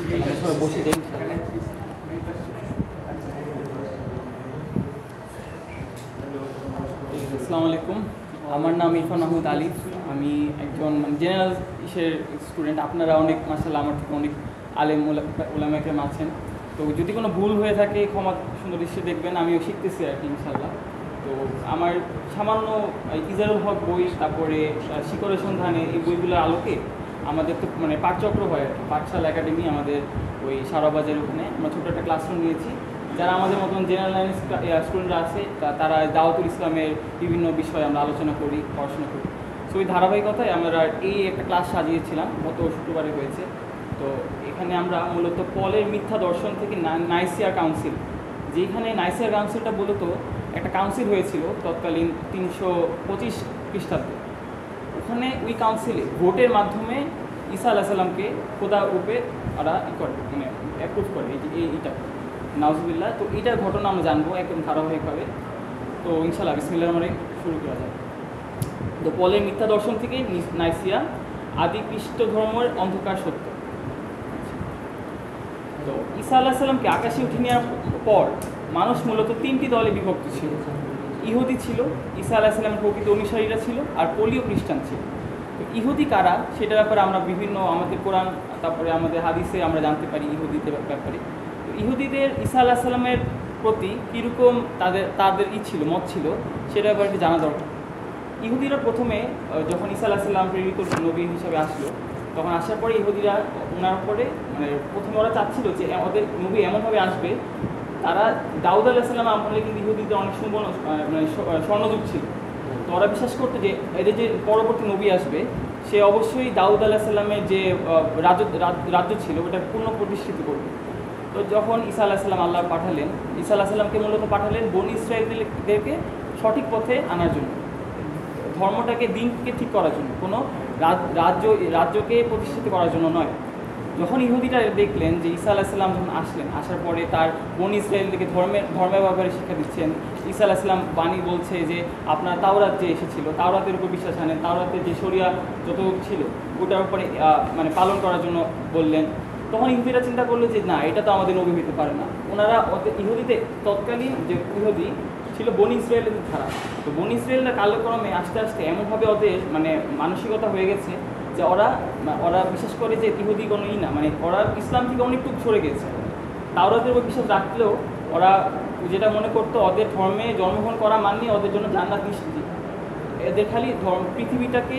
সবাই বসে যাই। আসসালামু আলাইকুম, আমার নাম ইরফান মাহমুদ আলিফ। আমি একজন জেনারেল ইসের স্টুডেন্ট। আপনারা অনেক মাশাআল্লাহ আমার থেকে অনেক আলেম ওলামা একরাম আছেন। তো যদি কোনো ভুল হয়ে থাকে ক্ষমা সুন্দর দৃশ্যে দেখবেন, আমিও শিখতেছি আর কি ইনশাআল্লাহ। তো আমার সামান্য ইজারুল হক বই, তারপরে শিকড়ের সন্ধানে, এই বইগুলোর আলোকে আমাদের তো পাঠচক্র হয় আর কি, পাঠশালা একাডেমি আমাদের ওই সারাবাজারের ওখানে আমরা ছোটো একটা ক্লাসরুম নিয়েছি। যারা আমাদের মতন জেনারেল লাইন স্টুডেন্টরা আছে তারা দাওয়াতুল ইসলামের বিভিন্ন বিষয়ে আমরা আলোচনা করি, পড়াশোনা করি। সো ওই ধারাবাহিকতায় আমরা এই একটা ক্লাস সাজিয়েছিলাম, গত শুক্রবারে হয়েছে। তো এখানে আমরা মূলত পলের মিথ্যা দর্শন থেকে নাইসিয়ার কাউন্সিল, যেখানে নাইসিয়ার কাউন্সিলটা মূলত একটা কাউন্সিল হয়েছিল তৎকালীন 325 খ্রিস্টাব্দে। ওখানে ওই কাউন্সিলে ভোটের মাধ্যমে ঈসা আলাইহিস সালামকে খোদা রূপে ওরা অ্যাপ্রুভ করে এইটা নাউজুবিল্লাহ। তো এইটার ঘটনা আমরা জানবো একদম ধারাবাহিকভাবে। তো ইনশাআল্লাহ বিসমিল্লাহির রহমানির রহিম শুরু করা যায়। তো পলের মিথ্যা দর্শন থেকে নাইসিয়া, আদি খ্রিস্ট ধর্মের অন্ধকার সত্য। তো ঈসা আলাইহিস সালামকে আকাশে উঠে নেওয়ার পর মানুষ মূলত 3টি দলে বিভক্ত ছিল। ইহুদি ছিল, ঈসা আলাইহিস সালামের প্রকৃত অনুসারীরা ছিল, আর পোলীয় খ্রিস্টান ছিল। তো ইহুদি কারা সেটার ব্যাপারে আমরা বিভিন্ন আমাদের কোরআন, তারপরে আমাদের হাদিসে আমরা জানতে পারি ইহুদিদের ব্যাপারে। তো ইহুদিদের ঈসা আলাইহিস সালামের প্রতি কীরকম তাদের ছিল, মত ছিল, সেটার ব্যাপারে একটু জানা দরকার। ইহুদিরা প্রথমে যখন ঈসা আলাইহিস সালাম প্রেরিত নবী হিসাবে আসলো, তখন আসার পরে ইহুদিরা ওনার উপরে প্রথমে ওরা চাচ্ছিল যে ওদের নবী এমনভাবে আসবে। তারা দাউদ আলাইহিস সালাম আমলে কিন্তু ইহুদিদের অনেক স্বর্ণযুগ ছিল। তো ওরা বিশ্বাস করতো যে এদের যে পরবর্তী নবী আসবে সে অবশ্যই দাউদ আলাইহিস সালামের যে রাজ্য ছিল ওটা পূর্ণ প্রতিষ্ঠিত করবে। তো যখন ঈসা আলাইহিস সালাম আল্লাহ পাঠালেন, ঈসা আলাইহিস সালামকে মূলত পাঠালেন বনী ইসরাঈলদেরকে সঠিক পথে আনার জন্য, ধর্মটাকে, দিনকে ঠিক করার জন্য, কোনো রাজ্যকে প্রতিষ্ঠিত করার জন্য নয়। যখন ইহুদিরা দেখলেন যে ঈসা আলাইহিস সালাম যখন আসলেন, আসার পরে তার বনী ইসরাঈলদেরকে ধর্মের ব্যাপারে শিক্ষা দিচ্ছেন। ঈসা আলাইহিস সালাম বাণী বলছে যে আপনার তাওরাত যে এসেছিল, তাওরাতের উপর বিশ্বাস আনেন, তাওরাতের যে শরিয়া যত ছিল ওটার উপরে পালন করার জন্য বললেন। তখন ইহুদিরা চিন্তা করলো যে না, এটা তো আমাদের নবী হতে পারে না। ওনারা ইহুদিতে তৎকালীন যে ইহুদি ছিল বনী ইসরাঈলের ধারা। তো বনী ইসরাঈলরা কালক্রমে আস্তে আস্তে এমনভাবে ওদের মানসিকতা হয়ে গেছে যে ওরা বিশ্বাস করে যে ইহুদি কোনোই না, ওরা ইসলাম থেকে অনেকটুকু সরে গেছে। তাওরাতের উপর বিশ্বাস রাখলেও ওরা যেটা মনে করতো ওদের ধর্মে জন্মগ্রহণ করা মানে ওদের জন্য জান্নাত নিশ্চিত। এদের খালি পৃথিবীটাকে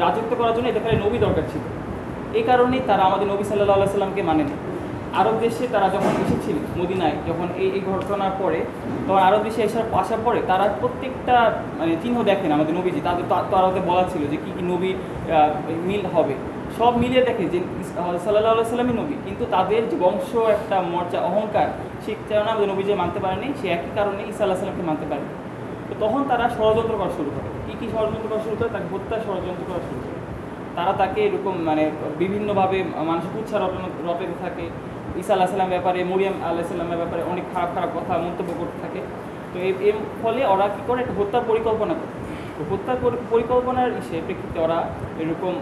রাজত্ব করার জন্য এদের খালি নবী দরকার ছিল। এই কারণেই তারা আমাদের নবী সাল্লাল্লাহু আলাইহি সাল্লামকে মানেনি। আরব দেশে তারা যখন এসেছিল মদিনায়, যখন এই ঘটনার পরে, তখন আরব দেশে আসার পরে তারা প্রত্যেকটা চিহ্ন দেখেন আমাদের নবীজি, তারা ওদের বলা ছিল যে কী কী নবী মিল হবে, সব মিলিয়ে দেখে যে সাল্লাল্লাহু আলাইহি সাল্লামই নবী। কিন্তু তাদের যে বংশ একটা মর্যাদা, অহংকার, সেই কারণে আমাদের নবীজি মানতে পারেনি। সে একই কারণে ঈসা আলাইহিস সালামকে মানতে পারেনি। তো তখন তারা ষড়যন্ত্র করা শুরু করে। কী ষড়যন্ত্র করা শুরু করে? তাকে হত্যার ষড়যন্ত্র করা শুরু করে। তারা তাকে এরকম বিভিন্নভাবে মানুষের উৎসাহ রটাতে থাকে। ঈসা আলাইহিস সালামের ব্যাপারে, মরিয়ম আলাইহিস সালামের ব্যাপারে অনেক খারাপ খারাপ কথা মন্তব্য করতে থাকে। তো এর ফলে ওরা কী করে, একটা হত্যার পরিকল্পনা করে। তো হত্যার পরিকল্পনার প্রেক্ষিতে ওরা এরকম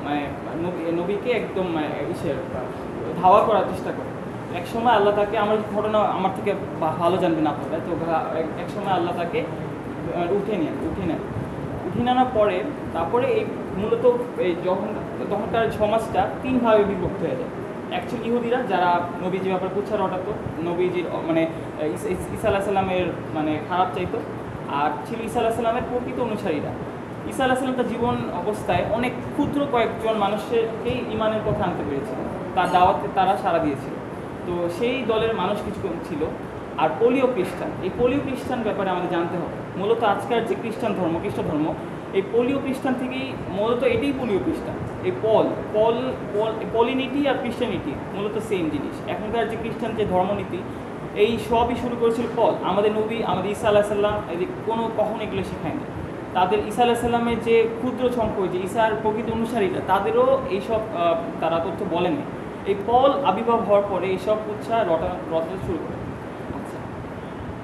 নবীকে একদম ধাওয়া করার চেষ্টা করে। এক সময় আল্লাহ তাকে, আমার ঘটনা আমার থেকে ভালো জানবেন আপনারা, তো এক সময় আল্লাহ তাকে উঠে নেওয়ার পরে তারপরে এই মূলত এই তখনকার সমাজটা 3 ভাগে বিভক্ত হয়ে যায়। অ্যাকচুয়ালি ইহুদিরা যারা নবীজির ব্যাপারে কুচ্ছা রটাতো, নবীজির ঈসা আলাইহিস সালামের খারাপ চাইতো, আর ছিল ঈসা আলাইহিস সালামের প্রকৃত অনুসারীরা। ঈসা আলাইহিস সালাম তার জীবন অবস্থায় অনেক ক্ষুদ্র কয়েকজন মানুষকেই ঈমানের পথে আনতে পেরেছিল, তার দাওয়াতে তারা সাড়া দিয়েছিল। তো সেই দলের মানুষ কিছু ছিল। আর পোলীয় খ্রিস্টান, এই পোলীয় খ্রিস্টান ব্যাপারে আমাদের জানতে হবে। মূলত আজকাল যে খ্রিস্ট ধর্ম, এই পোলীয় খ্রিস্টান থেকেই মূলত এটাই পোলীয় খ্রিস্টান। এই পলিনিটি আর খ্রিস্টানিটি মূলত সেম জিনিস। এখনকার যে খ্রিস্টান যে ধর্মনীতি, এই সবই শুরু করেছিল পল। আমাদের নবী, আমাদের ঈসা আলাইহিস সালাম এদের কখনো এগুলো শেখায়নি। তাদের ঈসা আলাইহিস সালামের যে ক্ষুদ্র সংখ্যক যে ঈসার প্রকৃত অনুসারীরা, তাদেরও এইসব তারা তথ্য বলেনি। এই পল আবির্ভাব হওয়ার পরে এইসব উৎসাহ রটাতে শুরু করে।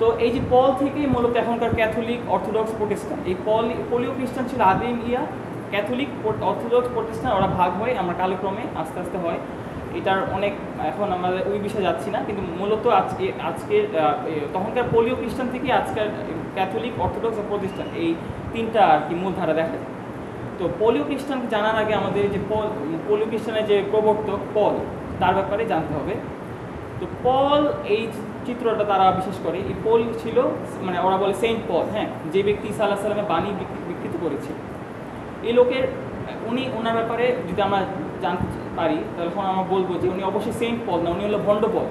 তো এই যে পল থেকেই মূলত এখনকার ক্যাথলিক, অর্থোডক্স, প্রোটেস্ট্যান্ট, এই পোলীয় খ্রিস্টান ছিল আদিম ক্যাথলিক, অর্থোডক্স, প্রোটেস্ট্যান্ট, ওরা ভাগ হয়, আমরা কালক্রমে আস্তে আস্তে হয়। এটার অনেক, এখন আমাদের ওই বিষয়ে যাচ্ছি না, কিন্তু মূলত আজকের তখনকার পোলীয় খ্রিস্টান থেকে আজকাল ক্যাথলিক, অর্থোডক্স ও প্রতিষ্ঠান, এই তিনটা আর কি মূল ধারা দেখা যায়। তো পোলীয় খ্রিস্টানকে জানার আগে আমাদের যে পোলীয় খ্রিস্টানের যে প্রবর্তক পল, তার ব্যাপারে জানতে হবে। তো পল, এই চিত্রটা তারা বিশেষ করে, এই পল ছিল মানে ওরা বলে সেন্ট পল, হ্যাঁ, যে ব্যক্তি ঈসা আলাইহিস সালামের বাণী বিকৃত করেছে। এই লোকের ওনার ব্যাপারে যদি আমরা জানতে পারি, তাহলে আমরা বলবো যে উনি অবশ্যই সেন্ট পল না, উনি হলো ভণ্ড পল,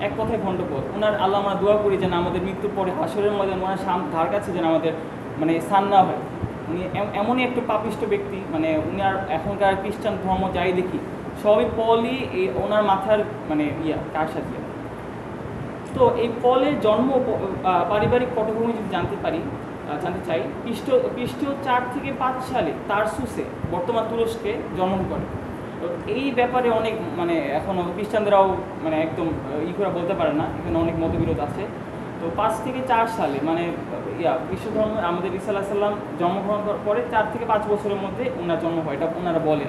এক কথায় ভণ্ড পল। ওনার আল্লাহ আমরা দোয়া করি যেন আমাদের মৃত্যুর পরে হাসরের মধ্যে ওনার ধার কাছে যেন আমাদের মানে স্থান না হয়। উনি এমনই একটা পাপিষ্ট ব্যক্তি, মানে উনি আর এখনকার খ্রিস্টান ধর্ম যাই দেখি সবই পলই এই ওনার মাথার মানে কার সাথে। তো এই পলের জন্ম পারিবারিক পটভূমি যদি জানতে চাই, খ্রিস্টীয় 4 থেকে 5 সালে তারসুসে, বর্তমান তুরস্কে জন্মগ্রহণ করে। তো এই ব্যাপারে অনেক মানে এখনও খ্রিস্টানদেরাও মানে একদম করে বলতে পারে না, এখানে অনেক মতবিরোধ আছে। তো 5 থেকে 4 সালে মানে খ্রিস্ট ধর্ম আমাদের ঈসা আলাইহিস সালাম জন্মগ্রহণ করার পরে 4 থেকে 5 বছরের মধ্যে ওনার জন্ম হয়, এটা ওনারা বলে।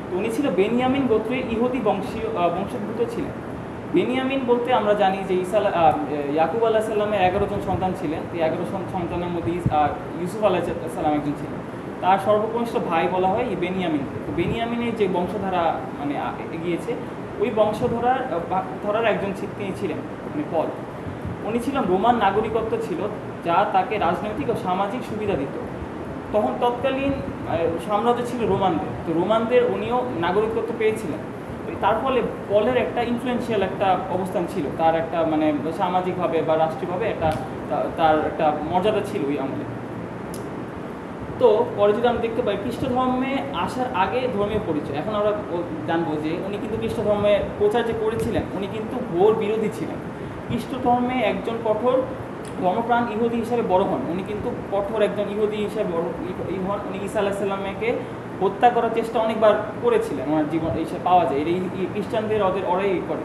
তো উনি ছিল বেনিয়ামিন গোত্রের ইহুদি বংশোদ্ভূত ছিলেন। বেনিয়ামিন বলতে আমরা জানি যে ইয়াকুব আলাইহিস সালামের 11 জন সন্তান ছিলেন। এই 11 সন্তানের মধ্যে ইউসুফ আলাইহিস সালাম একজন ছিলেন। তার সর্বকনিষ্ঠ ভাই বলা হয় এই বেনিয়ামিনকে। তো বেনিয়ামিনের যে বংশধারা মানে এগিয়েছে, ওই বংশধরার একজন তিনি ছিলেন মানে পল। উনি ছিলেন রোমান নাগরিকত্ব ছিল, যা তাকে রাজনৈতিক ও সামাজিক সুবিধা দিত। তৎকালীন সাম্রাজ্য ছিল রোমানদের, তো রোমানদের উনিও নাগরিকত্ব পেয়েছিলেন। তার ফলে পলের একটা ইনফ্লুয়েন্সিয়াল একটা অবস্থান ছিল, তার একটা মানে সামাজিকভাবে বা রাষ্ট্রীয়ভাবে তার একটা মর্যাদা ছিল ওই আমলে। তো পরে যদি আমরা দেখতে পাই খ্রিস্ট ধর্মে আসার আগে ধর্মীয় পরিচয়, এখন আমরা জানবো যে উনি কিন্তু খ্রিস্ট ধর্মে প্রচার যে করেছিলেন, উনি কিন্তু ঘোর বিরোধী ছিলেন। খ্রিস্ট ধর্মে একজন কঠোর ধর্মপ্রাণ ইহুদি হিসাবে বড় হন, উনি কিন্তু কঠোর একজন ইহুদি হিসাবে হন। উনি ঈসা আলাইহিস সালামকে হত্যা করার চেষ্টা অনেকবার করেছিলেন, ওনার জীবন এইসব পাওয়া যায়। এই খ্রিস্টানদের ওরাই করে।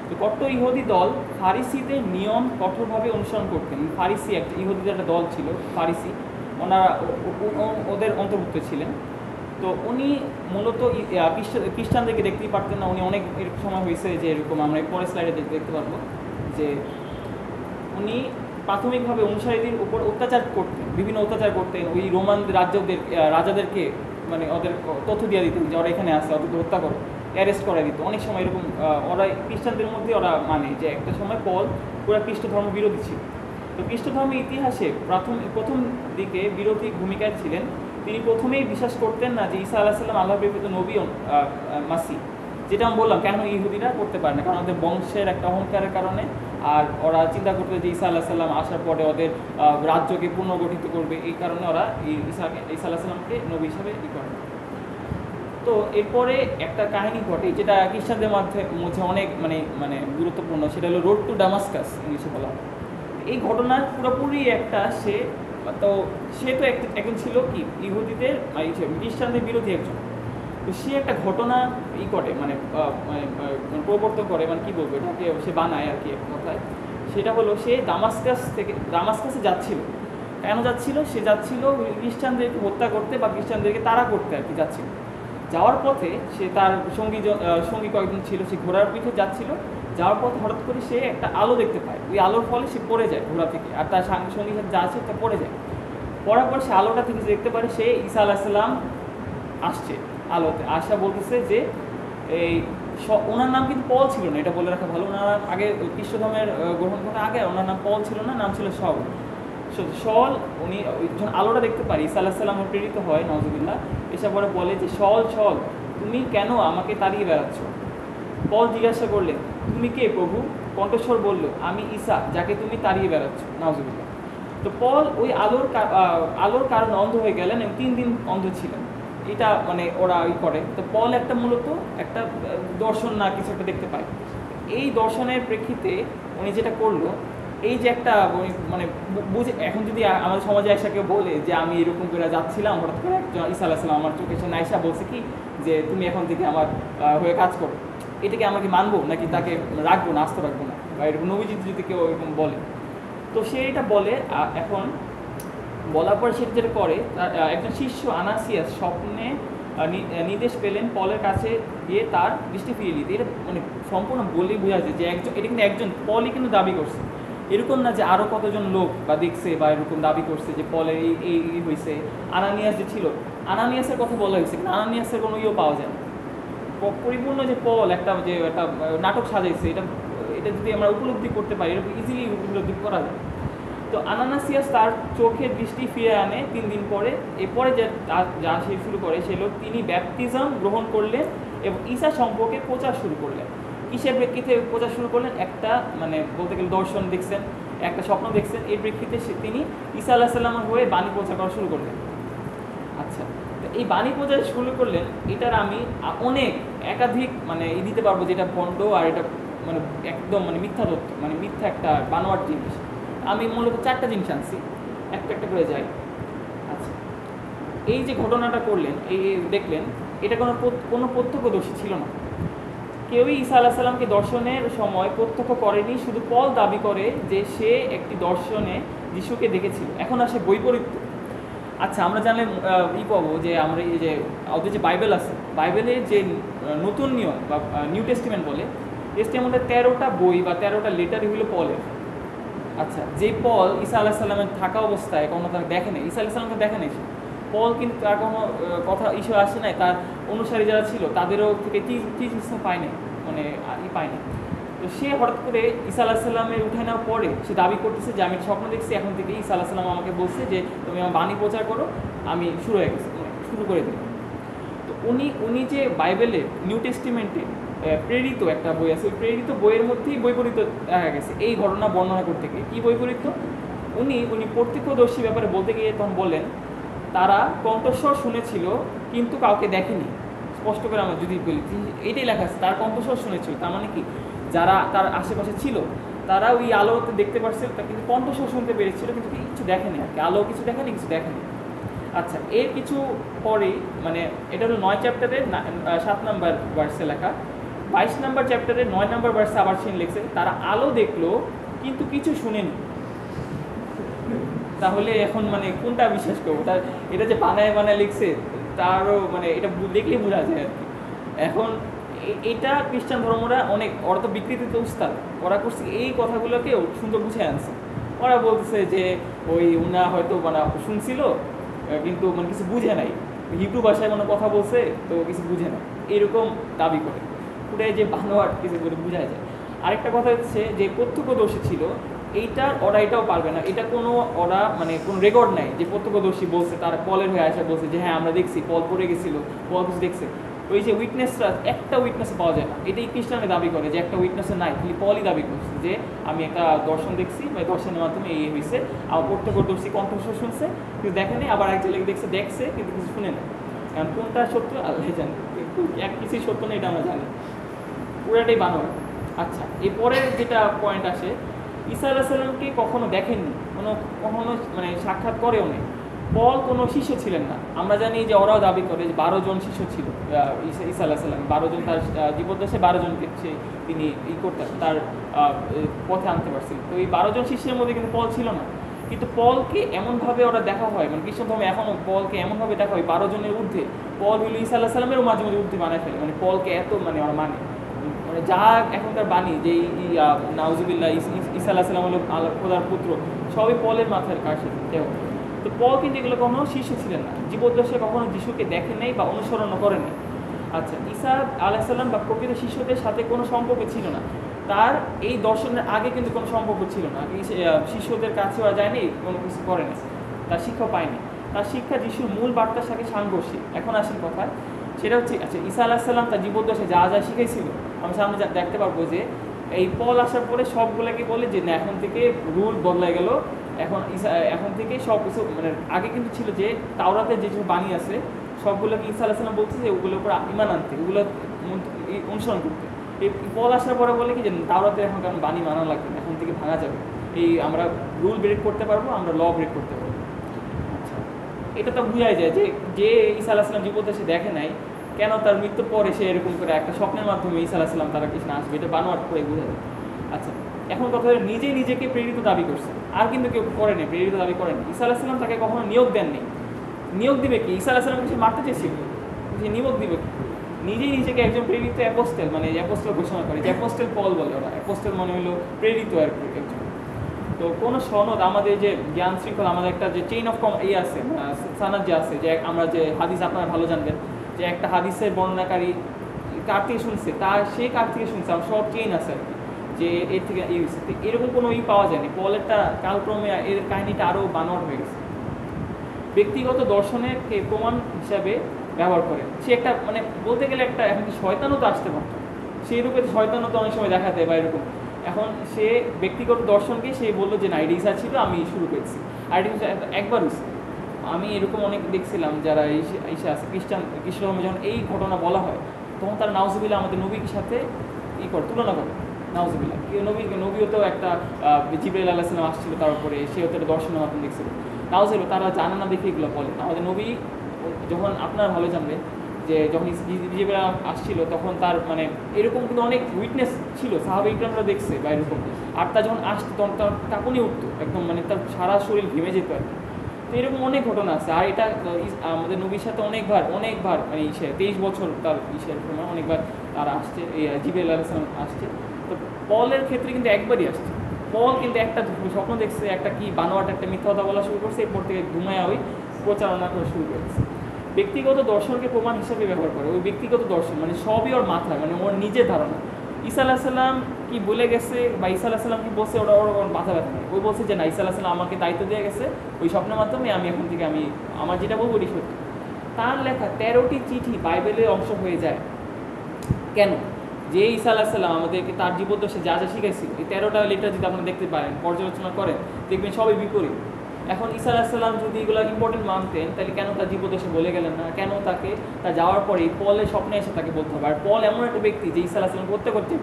তো কট্টর ইহুদি দল ফারিসিদের নিয়ম কঠোরভাবে অনুসরণ করতেন। ফারিসি একটা ইহুদিদের একটা দল ছিল, ফারিসি, ওনারা ওদের অন্তর্ভুক্ত ছিলেন। তো উনি মূলত খ্রিস্টানদেরকে দেখতেই পারতেন না। উনি অনেক এরকম সময় হয়েছে যে এরকম আমরা পরের স্লাইডে দেখতে পারবো যে উনি প্রাথমিকভাবে অনুসারীদের উপর অত্যাচার করতেন, বিভিন্ন অত্যাচার করতেন। ওই রোমান রাজাদেরকে মানে ওদের তথ্য দিয়ে দিতেন যে ওরা এখানে আসে, ওদেরকে হত্যা করো, অ্যারেস্ট করে দিত। অনেক সময় এরকম ওরা খ্রিস্টানদের মধ্যে ওরা মানে যে একটা সময় পল পুরা খ্রিস্ট ধর্ম বিরোধী ছিল। তো খ্রিস্ট ধর্মের ইতিহাসে প্রথম দিকে বিরোধী ভূমিকায় ছিলেন। তিনি প্রথমেই বিশ্বাস করতেন না যে ঈসা আলাইহিস সালাম আল্লাহর প্রেরিত নবী মাসিহ। যেটা আমি বললাম কেন ইহুদিরা করতে পারে না, কারণ ওদের বংশের একটা অহংকারের কারণে। আর ওরা চিন্তা করতো যে ঈসা আলাইহিস সালাম আসার পরে ওদের রাজ্যকে পুনর্গঠিত করবে, এই কারণে ওরা ঈসা আলাইহিস সালামকে নবী হিসাবে করে। তো এরপরে একটা কাহিনী ঘটে যেটা খ্রিস্টানদের মধ্যে অনেক মানে গুরুত্বপূর্ণ, সেটা হলো রোড টু ডামাস্কাস ইংলিশে বলা হয়। এই ঘটনার পুরোপুরি একটা সে তো একজন ছিল কি ইহুদিদের খ্রিস্টানদের বিরোধী একজন। তো সে একটা ঘটনা করে মানে প্রবর্তন করে, মানে কী বলবো এটাকে, সে বানায় আর কি এক কথায়। সেটা হলো সে দামাস্কাসে যাচ্ছিল। কেন যাচ্ছিল? সে যাচ্ছিল খ্রিস্টানদেরকে হত্যা করতে বা খ্রিস্টানদেরকে তাড়া করতে আর কি যাচ্ছিল। যাওয়ার পথে সে তার সঙ্গী কয়েকজন ছিল, সে ঘোড়ার পিঠে যাচ্ছিল। যাওয়ার পথে হঠাৎ করে সে একটা আলো দেখতে পায়। ওই আলোর ফলে সে পড়ে যায় ঘোড়া থেকে, আর তার সঙ্গী সাথে যা আছে তা পড়ে যায়। পড়ার পর সে আলোটা থেকে দেখতে পারে সে ঈসা আলাইহিস সালাম আসছে আলোতে। আসা বলতেছে যে এই ওনার নাম কিন্তু পল ছিল না, এটা বলে রাখা ভালো। ওনার আগে খ্রিস্ট ধর্মের গ্রহণ করার আগে ওনার নাম পল ছিল না, নাম ছিল শল। উনি যখন আলোটা দেখতে পারি ঈসা আলাইহিস সালাম প্রেরিত হয় নাউজুবিল্লাহ, এসে পরে বলে যে শল তুমি কেন আমাকে তাড়িয়ে বেড়াচ্ছ? পল জিজ্ঞাসা করলেন তুমি কে প্রভু? কণ্ঠস্বর বলল আমি ঈসা, যাকে তুমি তাড়িয়ে বেড়াচ্ছ। নাউজুবিল্লাহ। তো পল ওই আলোর কারণে অন্ধ হয়ে গেলেন এবং 3 দিন অন্ধ ছিলেন। এটা মানে ওরা করে। তো পল একটা মূলত একটা দর্শন না কিছু একটা দেখতে পায়। এই দর্শনের প্রেক্ষিতে উনি যেটা করলো, এই যে একটা মানে বুঝে, এখন যদি আমাদের সমাজে এসে কেউ বলে যে আমি এরকম করে যাচ্ছিলাম, হঠাৎ করে একজন ঈসা আলাইহিস সালাম আমার চোখে এসে নাইসা বলছে কি যে তুমি এখন থেকে আমার হয়ে কাজ করো, এটাকে আমাকে মানবো নাকি তাকে রাখবো না, আস্ত রাখবো না, বা এরকম নবীজি যদি কেউ এরকম বলে। তো সে এটা বলে। এখন বলার পর সে যেটা করে, একজন শিষ্য আনাসিয়াস নির্দেশ পেলেন পলের কাছে গিয়ে তার দৃষ্টি ফিরিয়ে দিতে। এটা মানে সম্পূর্ণ বলেই বোঝা যায় যে একজন, এটা কিন্তু একজন পলই কিন্তু দাবি করছে, এরকম না যে আরও কতজন লোক বা দেখছে বা এরকম দাবি করছে যে পলের এই হয়েছে। আনানিয়াস যে ছিল, আনানিয়াসের কথা বলা হয়েছে, কিন্তু আনানিয়াসের কোনো ইয়েও পাওয়া যায় না। পরিপূর্ণ যে পল একটা যে একটা নাটক সাজাইছে, এটা এটা যদি আমরা উপলব্ধি করতে পারি, এটা ইজিলি উপলব্ধি করা যায়। তো আনানাসিয়াস তার চোখে দৃষ্টি ফিরে আনে 3 দিন পরে। এরপরে যে যা সে শুরু করে সে লোক, তিনি ব্যাপটিজম গ্রহণ করলেন এবং ঈসা সম্পর্কে প্রচার শুরু করলেন। কিসের প্রেক্ষিতে প্রচার শুরু করলেন? একটা মানে বলতে গেলে দর্শন দেখছেন, একটা স্বপ্ন দেখছেন, এর প্রেক্ষিতে তিনি ঈসা আলাইহিস সালামের হয়ে বাণী প্রচার করা শুরু করলেন। আচ্ছা, তো এই বাণী প্রচার শুরু করলেন, এটার আমি অনেক একাধিক মানে দিতে পারবো যেটা ভণ্ড আর এটা মানে একদম মানে মিথ্যা তথ্য, মানে মিথ্যা একটা বানোয়ার জিনিস। আমি মূলত 4টা জিনিস আনছি, একটা করে যাই। আচ্ছা, এই যে ঘটনাটা করলেন, এই দেখলেন, এটা কোনো প্রত্যক্ষদর্শী ছিল না। কেউই ঈসা আলাইহিস সালামকে দর্শনের সময় প্রত্যক্ষ করেনি, শুধু পল দাবি করে যে সে একটি দর্শনে যিশুকে দেখেছিল। এখন আসে বৈপরীত্য। আচ্ছা, আমরা জানলে পাবো যে আমরা এই যে ওদের যে বাইবেল আছে, বাইবেলে যে নতুন নিয়ম বা নিউ টেস্টিমেন্ট বলে, টেস্টিমেন্টের 13টা বই বা 13টা লেটার হলো পলের। আচ্ছা, যে পল ঈসা আলাইহিস সালামের থাকা অবস্থায় কোনো তাকে দেখে নেই, ঈসা আলাইহিস সালামকে দেখে নেই, পল কিন্তু তার কোনো কথা ইস্যু আসে নাই, তার অনুসারী যারা ছিল তাদেরও থেকে টিচিংস পায় নাই, মানে পায় না। তো সে হঠাৎ করে ঈসা আলাইহিস সালামের উঠে নেওয়ার পরে সে দাবি করতেছে যে আমি স্বপ্ন দেখছি, এখন থেকে ঈসা আলাইহিস সালাম আমাকে বলছে যে তুমি আমার বাণী প্রচার করো, আমি শুরু হয়ে গেছি, শুরু করে দিই। তো উনি যে বাইবেলে নিউ টেস্টিমেন্টে প্রেরিত একটা বই আছে, ওই প্রেরিত বইয়ের মধ্যেই বৈপরীত্য দেখা গেছে এই ঘটনা বর্ণনা করতে গিয়ে। কী বৈপরীত্য? উনি প্রত্যক্ষদর্শী ব্যাপারে বলতে গিয়ে তখন বললেন তারা কণ্ঠস্বর শুনেছিল কিন্তু কাউকে দেখেনি। স্পষ্ট করে আমরা যদি বলি, এইটাই লেখা আছে, তার কণ্ঠস্বর শুনেছিল, তার মানে কি যারা তার আশেপাশে ছিল তারা ওই আলোতে দেখতে পারছিল, তা কিন্তু কণ্ঠস্বর শুনতে পেরেছিল, কিন্তু কিছু দেখেনি আর কি, আলো কিছু দেখেনি, কিছু দেখেনি। আচ্ছা, এর কিছু পরেই মানে এটা হলো 9 চ্যাপ্টারের 7 নম্বর ভার্সে লেখা। 22 নম্বর চ্যাপ্টারের 9 নম্বর ভার্সে আবার সিন লিখছে তারা আলো দেখলো কিন্তু কিছু শুনেনি। তাহলে এখন মানে কোনটা বিশ্বাস করবো? তার এটা যে বানায় লিখছে তারও মানে এটা দেখলেই বোঝা যায় আর কি। এখন এটা খ্রিস্টান ধর্মরা অনেক, ওরা তো বিকৃতিতে উস্তাদ, ওরা করছে এই কথাগুলোকে সুন্দর বুঝে আনছে। ওরা বলতেছে যে ওই উনা হয়তো মানে শুনছিল কিন্তু মানে কিছু বুঝে নাই, হিব্রু ভাষায় কোনো কথা বলছে তো কিছু বুঝে না, এরকম দাবি করে। পুরাই যে বানোয়াট কিছু করে বোঝা যায়। আরেকটা কথা হচ্ছে যে প্রত্যক্ষদর্শী ছিল, এইটার ওরা এটাও পারবে না, এটা কোনো ওরা মানে কোনো রেকর্ড নাই যে প্রত্যক্ষদর্শী বলছে, তারা পলের হয়ে আসা বলছে যে হ্যাঁ আমরা দেখছি, পল পড়ে গেছিলো, পল কিছু দেখছে। ওই যে উইটনেসটা, একটা উইটনেস পাওয়া যায় না। এটাই খ্রিস্টানরা দাবি করে যে একটা উইটনেসে নাই, খালি পলই দাবি করছে যে আমি একটা দর্শন দেখছি বা দর্শনের মাধ্যমে এই হয়েছে, আমার প্রত্যক্ষদর্শী কণ্ঠস্বর শুনছে কিন্তু দেখেনি, আবার এক জায়গায় দেখছে কিন্তু কিছু শুনে না। কারণ কোনটা সত্য আল্লাহ জানে, কিন্তু এক কিছুই সত্য না, এটা আমরা জানি, পুরাটাই বানোয়াট। আচ্ছা, এরপরের যেটা পয়েন্ট আসে, ঈসা আলাইহিস সালামকে কখনো দেখেননি, কখনো মানে সাক্ষাৎ করেও নেই। পল কোনো শিষ্য ছিলেন না। আমরা জানি যে ওরাও দাবি করে যে 12 জন শিষ্য ছিল ঈসা আলাইহিস সালাম, 12 জন, তার জীবদ্দশায় 12 জনকে তিনি করতেন, তার পথে আনতে পারছিলেন। তো এই 12 জন শিষ্যের মধ্যে কিন্তু পল ছিল না। কিন্তু পলকে এমনভাবে ওরা দেখা হয়, মানে খ্রিস্টান ধর্মে এখনও পলকে এমনভাবে দেখা হয় 12 জনের ঊর্ধ্বে। পল হইল ঈসা আলাইহিস সালামেরও মাঝে মাঝে ঊর্ধ্বে বানায় ফেলে, মানে পলকে এত মানে ওরা মানে যা এখনকার বাণী যে নাউজুবিল্লাহ ঈসা আলাইহিস সালাম হলো খোদার পুত্র, সবই পলের মাথার কাছে দেহ। তো পল কিন্তু এগুলো কখনো শিষ্য ছিলেন না, জীবদ্দশায় কখনো যিশুকে দেখেন নাই বা অনুসরণ করেনি। আচ্ছা, ঈসা আলাইহিস সালাম বা প্রকৃত শিষ্যদের সাথে কোনো সম্পর্ক ছিল না, তার এই দর্শনের আগে কিন্তু কোনো সম্পর্ক ছিল না, শিষ্যদের কাছে ওরা যায়নি, কোনো কিছু করেনি, তার শিক্ষা পায়নি। তার শিক্ষা যিশুর মূল বার্তার সাথে সাংঘর্ষিক। এখন আসেন কথায়, সেটা হচ্ছে আচ্ছা ঈসা আলাইহিস সালাম তার জীবদ্দশায় যা যা শিখাইছিল আমরা সামনে দেখতে পারবো যে এই পল আসার পরে সবগুলোকে বলে যে না এখন থেকে রুল বদলে গেল, এখন থেকে সব কিছু মানে আগে কিন্তু ছিল যে তাওরাতে যে বাণী আছে সবগুলোকে ঈসা আলাইহিস সালাম বলছে যে ওগুলোর উপর ঈমান আনতে, ওগুলো অনুসরণ করতে। এই পল আসার পরে বলে কি যে তাওরাতে এখন কারণ বাণী মানা লাগবে, এখন থেকে ভাঙা যাবে, এই আমরা রুল ব্রেক করতে পারবো, আমরা ল ব্রেক করতে পারবো। আচ্ছা, এটা তো বোঝাই যায় যে ঈসা আলাইহিস সালাম জীবদ্দশায় দেখে নাই, কেন তার মৃত্যুর পরে সে এরকম করে একটা স্বপ্নের মাধ্যমে ঈসা আলাইহিস সালাম তারা কৃষ্ণ আসবে, এটা বানোয়াট করে বোঝা যায়। আচ্ছা, এখন কথা হলো নিজেকে প্রেরিত দাবি করছে, আর কিন্তু কেউ করেনি, প্রেরিত দাবি করেনি। ঈসা আলাইহিস সালাম তাকে কখনো নিয়োগ দেননি। নিয়োগ দিবে কি? ঈসা আলাইহিস সালামকে সে মারতে চেয়েছিল, যে নিমক দিবে কি? নিজেই নিজেকে একজন প্রেরিত অ্যাপোস্টেল, মানে অ্যাপোস্টেল ঘোষণা করে, যে অ্যাপোস্টেল পল বলে ওরা। অ্যাপোস্টেল মানে হলো প্রেরিত আর কি একজন। তো কোনো সনদ, আমাদের যে জ্ঞান শৃঙ্খলা, আমাদের একটা যে চেইন অফ আছে, সানাদ যে আছে, যে আমরা যে হাদিস আপনারা ভালো জানবেন, যে একটা হাদিসের বর্ণনাকারী কার থেকে শুনছে, সে কার থেকে শুনছে, আমার সব চেইন আছে আর কি, যে এর থেকে এই হয়েছে। এরকম কোনো পাওয়া যায়নি। পলেরটা কালক্রমে এর কাহিনিটা আরও বানোয়াট হয়ে গেছে। ব্যক্তিগত দর্শনের প্রমাণ হিসাবে ব্যবহার করে সে একটা, মানে বলতে গেলে একটা, এমনকি শয়তানও তো আসতে পারত, সেই রূপে শয়তানও তো অনেক সময় দেখা দেয় বা এরকম। এখন সে ব্যক্তিগত দর্শনকে সে বললো যে না, এটা ইসা ছিল, আমি শুরু করেছি। আর এটা একবার হয়েছে। আমি এরকম অনেক দেখছিলাম যারা ইসা আছে খ্রিস্ট ধর্মে, যখন এই ঘটনা বলা হয় তখন তারা নাউজুবিল্লাহ আমাদের নবীর সাথে তুলনা করে। নাউজুবিল্লাহ, নবীও তো একটা জিবরাইল আলাইহিস সালাম আসছিল তার উপরে, সে হয়তো একটা দর্শনের মাধ্যমে দেখছিল। নাউজুবিল্লাহ, তারা জানে না দেখে এগুলো বলে। আমাদের নবী যখন, আপনারা ভালো জানবেন যে যখন জিবরাইল আসছিল তখন তার মানে এরকম কিন্তু অনেক উইটনেস ছিল, সাহাবা ইকরামরা দেখছে বা এরকম। আর তা যখন আসতো তখন তার কাঁপুনি উঠতো একদম, মানে তার সারা শরীর ঘেমে যেত আর কি। তো এরকম অনেক ঘটনা আছে। আর এটা আমাদের নবীর সাথে অনেকবার মানে 23 বছর তার সময় অনেকবার তারা আসছে, এই জিবরাইল আলাইহিস সালাম আসছে। তো পলের ক্ষেত্রে কিন্তু একবারই আসছে। পল কিন্তু একটা স্বপ্ন দেখছে, একটা কি বানোয়াট একটা মিথ্যা কথা বলা শুরু করছে, এরপর থেকে ঘুমায়া ওই প্রচারণা করা শুরু করেছে। ব্যক্তিগত দর্শনকে প্রমাণ হিসেবে ব্যবহার করে। ওই ব্যক্তিগত দর্শন মানে সবই ওর মাথায়, মানে ওর নিজের ধারণা। ঈসা আলাইহিস সালাম কি বলে গেছে বা ঈসা আলাইহিস সালাম কি বলছে, ওর মাথা ব্যথা নেই। ওই বলছে যে না, ঈসা আলাইহিস সালাম আমাকে দায়িত্ব দিয়ে গেছে ওই স্বপ্নের মাধ্যমে, আমি এখন থেকে আমি আমার যেটা বলবো ওটি সত্যি। তার লেখা 13টি চিঠি বাইবেলের অংশ হয়ে যায় কেন? যে ঈসা আলাইহিস সালাম আমাদেরকে তার জীবদ্দশায় যা যা শিখাইছিল, এই 13টা লেটার যদি আপনারা দেখতে পারেন, পর্যালোচনা করেন, দেখবেন সবই বিপরীত। এখন ঈসা আলাইহিস সালাম যদি এগুলো ইম্পর্টেন্ট মানতেন, তাহলে কেন তার জীবদ্দশায় বলে গেলেন না? কেন তাকে তার যাওয়ার পরে পলের স্বপ্নে এসে তাকে বলতে হবে? আর পল এমন একটা ব্যক্তি যে ঈসা আলাইহিস সালাম করতে করতে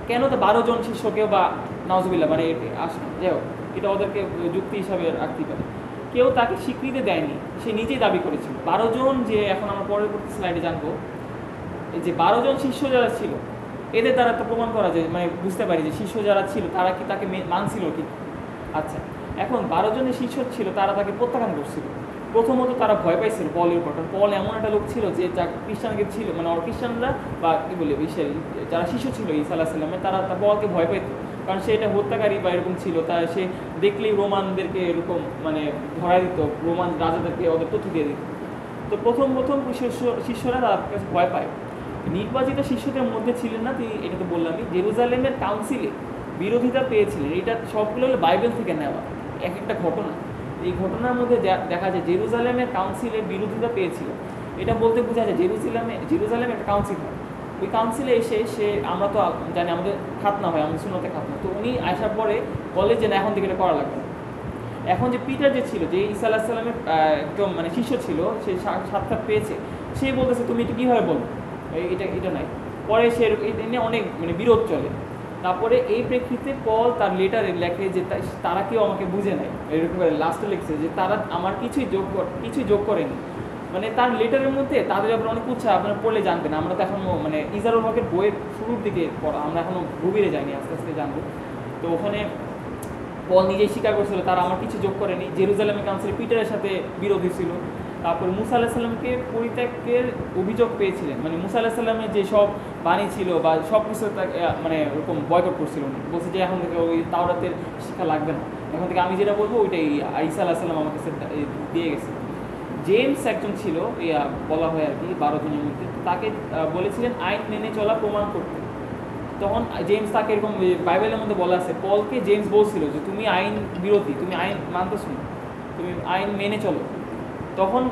কেন তো 12 জন শিষ্যকেও বা নাউজুবিল্লাহ মানে আসে, যাই হোক, এটা ওদেরকে যুক্তি হিসাবে রাখতেই পারে। কেউ তাকে স্বীকৃতি দেয়নি, সে নিজেই দাবি করেছিল। 12 জন, যে এখন আমরা পরবর্তী স্লাইডে জানবো, এই যে 12 জন শিষ্য যারা ছিল, এদের দ্বারা তো প্রমাণ করা যায়, মানে বুঝতে পারি যে শিষ্য যারা ছিল তারা কি তাকে মানছিল কি। আচ্ছা, এখন 12 জনের শিষ্য ছিল, তারা তাকে প্রত্যাখ্যান করছিল। প্রথমত তারা ভয় পাইছিল পলের উপর। পল এমন একটা লোক ছিল যে যা খ্রিস্টানকে ছিল, মানে খ্রিস্টানরা বা কী বলে যারা শিষ্য ছিল ঈসা আলাইহিস সালামের, তারা পলকে ভয় পাইত, কারণ সে এটা হত্যাকারী বা এরকম ছিল। তার সে দেখলেই রোমানদেরকে এরকম মানে ধরা দিত, রোমান রাজাদেরকে ওদের তথ্য দিয়ে দিত। তো প্রথম শিষ্যরা তার কাছে ভয় পায়। নির্বাচিত শিষ্যদের মধ্যে ছিলেন না তিনি, এটা তো বললামই। জেরুজালেমের কাউন্সিলে বিরোধিতা পেয়েছিলেন। এটা সবগুলো হলো বাইবেল থেকে নেওয়া এক একটা ঘটনা। এই ঘটনার মধ্যে দেখা যায় জেরুজালেমের কাউন্সিলে বিরোধিতা পেয়েছিল। এটা বলতে বোঝা যায় জেরুজালেমে একটা কাউন্সিল হয়। ওই কাউন্সিলে এসে আমরা তো জানি আমাদের খাতনা হয়, আমাদের সুন্নতে খাতনা। তো উনি আসার পরে বলে যে না, এখন থেকে এটা করা লাগবে না। এখন যে পিটার যে ছিল, যে ঈসা আলাইহিস সালামের একদম মানে শিষ্য ছিল, সে সাক্ষাৎ পেয়েছে, সে বলতেছে তুমি এটা কীভাবে বলো, এটা নাই। পরে সে এটা নিয়ে অনেক মানে বিরোধ চলে। তারপরে এই প্রেক্ষিতে পল তার লেটারে লেখে যে তারা কেউ আমাকে বুঝে নেয়, এরকম করে লাস্টে লিখছে যে তারা আমার কিছুই যোগ করেনি। মানে তার লেটারের মধ্যে তাদের ব্যাপারে অনেক উৎসাহ, আপনারা পড়লে জানবেন। আমরা তো এখনও মানে ইজারুল হকের বইয়ের শুরুর দিকে পড়া, আমরা এখনও গভীরে যাইনি, আস্তে আস্তে জানবো। তো ওখানে পল নিজেই স্বীকার করছিল তারা আমার কিছু যোগ করেনি। জেরুজালেমের কাউন্সিলে পিটারের সাথে বিরোধী ছিল। তারপর মুসা আলাইহিস সালামকে পরিত্যাগের অভিযোগ পেয়েছিলেন, মানে মুসা আলাইহিস সালামের যে সব বাণী ছিল বা সব কিছু মানে ওরকম বয়কট করছিল উনি, বলছে যে এখন থেকে ওই তাওরাতের শিক্ষা লাগবে না, এখন থেকে আমি যেটা বলবো ওইটাই ঈসা আলাইহিস সালাম আমার কাছে দিয়ে গেছে। জেমস একজন ছিল, বলা হয় আর কি 12 জনের মধ্যে, তাকে বলেছিলেন আইন মেনে চলা প্রমাণ করতে। তখন জেমস তাকে এরকম বাইবেলের মধ্যে বলা আছে, পলকে জেমস বলছিল যে তুমি আইন বিরোধী, তুমি আইন মানতেছ না, তুমি আইন মেনে চলো। তখন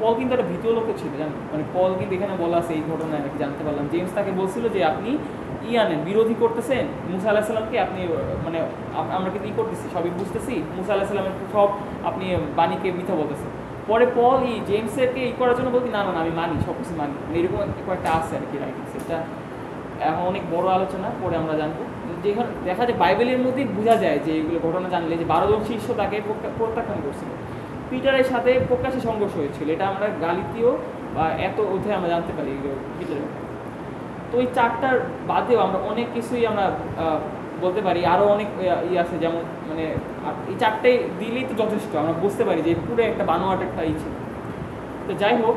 পল কিন্তু একটা ভীত লোক ছিল, জানেন, মানে পল কিন্তু এখানে বলা আছে এই ঘটনায় নাকি জানতে পারলাম। জেমস তাকে বলছিল যে আপনি আনেন বিরোধী করতেছেন মুসা আলাইহিস সালামকে, আপনি মানে আমরা কিন্তু করতেছি, সবই বুঝতেছি, মুসা আলাইহিস সালামের সব আপনি বাণীকে মিথ্যা বলতেছেন। পরে পল জেমসেরকে করার জন্য বলছি না আমি মানি, সব কিছু মানি, এরকম কয়েকটা আছে আর কি রাইটিংস। এটা এখন অনেক বড় আলোচনা, পরে আমরা জানবো। যেখানে দেখা যায় বাইবেলের মধ্যেই বোঝা যায় যে এগুলো ঘটনা জানলে যে 12 জন শিষ্য তাকে প্রত্যাখ্যান করছিল। পিটারের সাথে প্রকাশ্যে সংঘর্ষ হয়েছিল, এটা আমরা গালিতীয় বা এত অধ্যায়ে আমরা জানতে পারি পিটারের। তো এই 4টার বাদেও আমরা অনেক কিছুই আমরা বলতে পারি, আরও অনেক আছে, যেমন মানে এই 4টে দিলেই তো যথেষ্ট, আমরা বুঝতে পারি যে পুরো একটা বানোয়াট একটা ছিল। তো যাই হোক,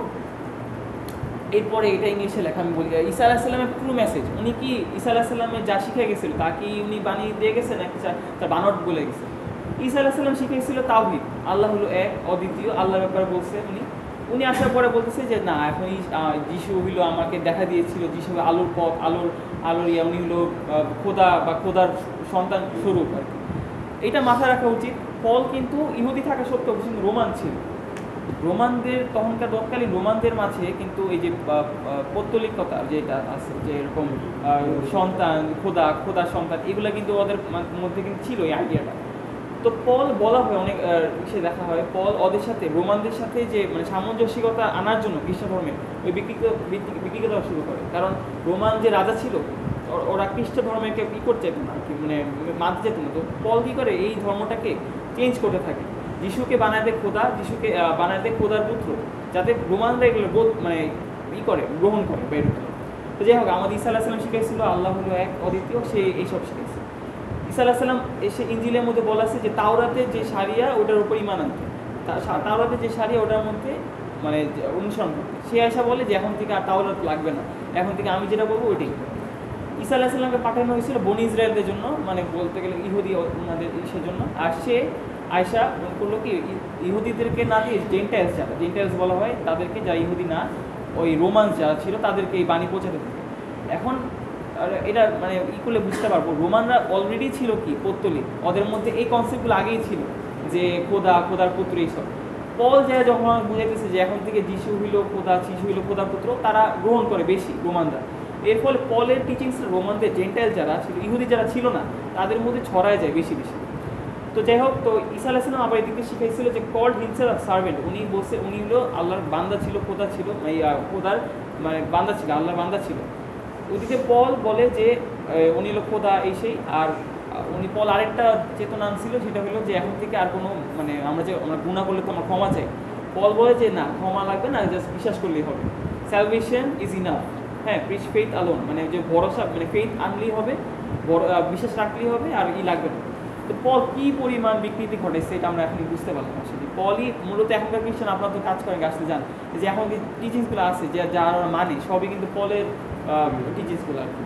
এরপরে এটা ইংলিশে লেখা আমি বলি ঈসা আলাইহিস সালামের ট্রু মেসেজ, উনি কি ঈসা আলাইহিস সালামের যা শিখে গেছিল তা কি উনি বানিয়ে দিয়ে গেছে নাকি তার বানট বলে গেছে? ঈসা আলাইহিস সালাম শিখেছিল তাওহীদ, আল্লাহ হলো এক অদ্বিতীয়, আল্লাহর ব্যাপারে বলছে উনি আসার পরে বলতেছে যে না, এখন যিশু হইলো আমাকে দেখা দিয়েছিল, যিশু আলোর পথ, আলোর উনি হলো খোদা বা খোদার সন্তান স্বরূপ আর কি। এটা মাথায় রাখা উচিত। পল কিন্তু ইহুদি থাকা সত্ত্বেও কিন্তু রোমান ছিল। রোমানদের তখনকার তৎকালীন রোমানদের মাঝে কিন্তু এই যে পৌত্তলিকতা যেটা আছে, যে এরকম সন্তান খোদার সন্তান, এগুলো কিন্তু ওদের মধ্যে কিন্তু ছিল এই আইডিয়াটা। তো পল বলা হয় অনেক সে দেখা হয় পল ওদের সাথে রোমানদের সাথে যে মানে সামঞ্জস্যতা আনার জন্য খ্রিস্ট ধর্মে ওই বিক্রি করা শুরু করে। কারণ রোমান যে রাজা ছিল ওরা খ্রিস্ট ধর্মকে ই করতে যেত না, মানে মানতে যেত না। তো পল কী করে এই ধর্মটাকে চেঞ্জ করতে থাকে, যিশুকে বানায় দেয় খোদা, যিশুকে বানায় দেয় খোদার পুত্র, যাতে রোমানরা এগুলো মানে করে গ্রহণ করে বের করে। তো যাই হোক, আমাদের ঈসা আলাইহিস সালাম শিখাইছিল আল্লাহ হলো এক অদ্বিতীয়, সে এইসব শিখাইছে। ঈসা আলাইহিস সালাম এসে ইনজিলের মধ্যে বলা আছে যে তাওরাতে যে সারিয়া ওটার উপর ঈমান আনতে, তাওরাতে যে সারিয়া ওটার মধ্যে মানে অনুসরণ করতে। সে আয়সা বলে যে এখন থেকে আর তাওরাত লাগবে না, এখন থেকে আমি যেটা বলবো ওইটাই। ঈসা আলাইহিস সালামকে পাঠানো হয়েছিল বনি ইসরায়েলদের জন্য, মানে বলতে গেলে ইহুদি ওনাদের ইসের জন্য। আর সে আয়সা করলো কি ইহুদিদেরকে না দিয়ে জেন্টাইলস বলা হয় তাদেরকে, যারা ইহুদি না, ওই রোমান্স যারা ছিল তাদেরকে এই বাণী পৌঁছাতে থাকে। এখন এটা মানে করলে বুঝতে পারবো রোমানরা অলরেডি ছিল কি পৌত্তলিক, ওদের মধ্যে এই কনসেপ্টগুলো আগেই ছিল যে খোদার পুত্র এইসব। পল যায় যখন বুঝাইতেছে যে এখন থেকে যিশু হইল খোদার পুত্র, তারা গ্রহণ করে বেশি রোমানরা। এর ফলে পলের টিচিংস রোমানদের জেন্টাইল যারা ছিল, ইহুদি যারা ছিল না, তাদের মধ্যে ছড়ায় যায় বেশি। তো যাই হোক, তো ঈসা আলাইহিস সালাম আবার এদিকে শিখাইছিল যে কল্ড হিমসেলফ সার্ভেন্ট, উনি হলো আল্লাহর বান্দা ছিল, খোদা ছিল, খোদার মানে বান্দা ছিল, আল্লাহর বান্দা ছিল। ওদিকে পল বলে যে উনি হলো খোদা এই সেই। আর পল আরেকটা চেতনা ছিল, সেটা হলো যে এখন থেকে আর কোনো মানে আমরা গুনাহ করলে তো আমরা ক্ষমা চাই। পল বলে যে না, ক্ষমা লাগবে না, জাস্ট বিশ্বাস করলেই হবে, স্যালভেশন ইজ ইনাফ। হ্যাঁ, প্রিচ ফেইথ আলোন, মানে যে ভরসা মানে ফেইথ আনলেই হবে, বিশ্বাস রাখলেই হবে, আর লাগবে না। তো পল কী পরিমাণ বিকৃতি ঘটেছে এটা আমরা এখন বুঝতে পারলাম। আসলে পলই মূলত এখনকার খ্রিস্টান, আপনারা তো কাজ করেন আসতে যান, যে এখন যে টিচিংসগুলো আছে যারা মানে সবই কিন্তু পলের টিচিংসগুলো আর কি।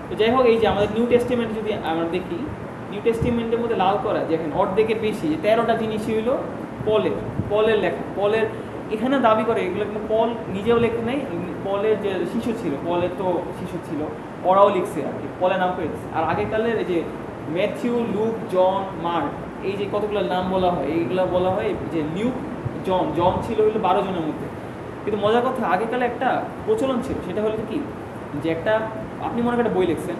তো যাই হোক, এই যে আমাদের নিউ টেস্টিমেন্ট যদি আমরা দেখি, নিউ টেস্টিমেন্টের মধ্যে লাল করা যেখানে অর্ধেকের বেশি 13টা জিনিসই হলো পলের লেখা। পলের এখানে দাবি করে এগুলো কিন্তু পল নিজেও লেখে নেই, পলের যে শিশু ছিল, পলের তো শিশু ছিল, ওরাও লিখছে আর কি, পলের নাম করে দিচ্ছে। আর আগেকালের এই যে ম্যাথিউ, লুক, জন, মার্ক, এই যে কতগুলো নাম বলা হয়, এইগুলো বলা হয় যে লিউক, জন ছিল হলো 12 জনের মধ্যে। কিন্তু মজার কথা, আগেকালে একটা প্রচলন ছিল, সেটা হলো কি যে একটা আপনি মনে করেন বই লিখছেন,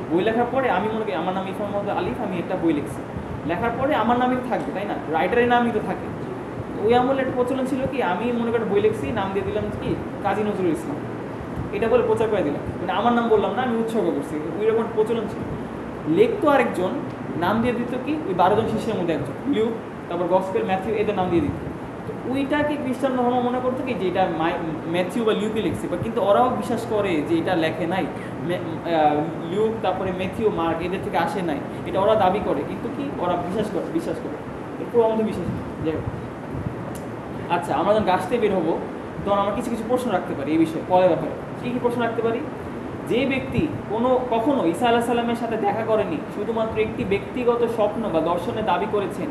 বই লেখার পরে আমি মনে করি আমার নাম ইরফান মোহাম্মদ আলিফ, আমি একটা বই লিখছি, লেখার পরে আমার নামই থাকবে, তাই না, রাইটারের নামই তো থাকে। ওই আমলে একটা প্রচলন ছিল কি, আমি মনে করেন বই লিখছি, নাম দিয়ে দিলাম কি কাজী নজরুল ইসলাম, এটা বলে প্রচার করে দিলাম, মানে আমার নাম বললাম না, আমি উৎসর্গ করছি। ওই রকম প্রচলন ছিল। লেখতো আরেকজন, নাম দিয়ে দিত কি ওই 12 জন শিষ্যের মধ্যে একজন, লিউক, তারপর গসপেল, ম্যাথিউ, এদের নাম দিয়ে দিত। তো ওইটাকে খ্রিস্টান ধর্ম মনে করতো কি যে এটা ম্যাথিউ বা লিউকে লিখছে, বা কিন্তু ওরাও বিশ্বাস করে যে এটা লেখে নাই, লিউক, তারপরে ম্যাথিউ, মার্ক, এদের থেকে আসে নাই, এটা ওরা দাবি করে, কিন্তু কি ওরা বিশ্বাস করে এরপর আমাদের বিশ্বাস। যাই হোক, আচ্ছা, আমরা যখন গাছতে বের হবো তখন আমরা কিছু প্রশ্ন রাখতে পারি এই বিষয়ে, পরের ব্যাপারে কী প্রশ্ন রাখতে পারি। যে ব্যক্তি কখনো ঈসা আলাইহিস সালামের সাথে দেখা করেনি, শুধুমাত্র একটি ব্যক্তিগত স্বপ্ন বা দর্শনে দাবি করেছেন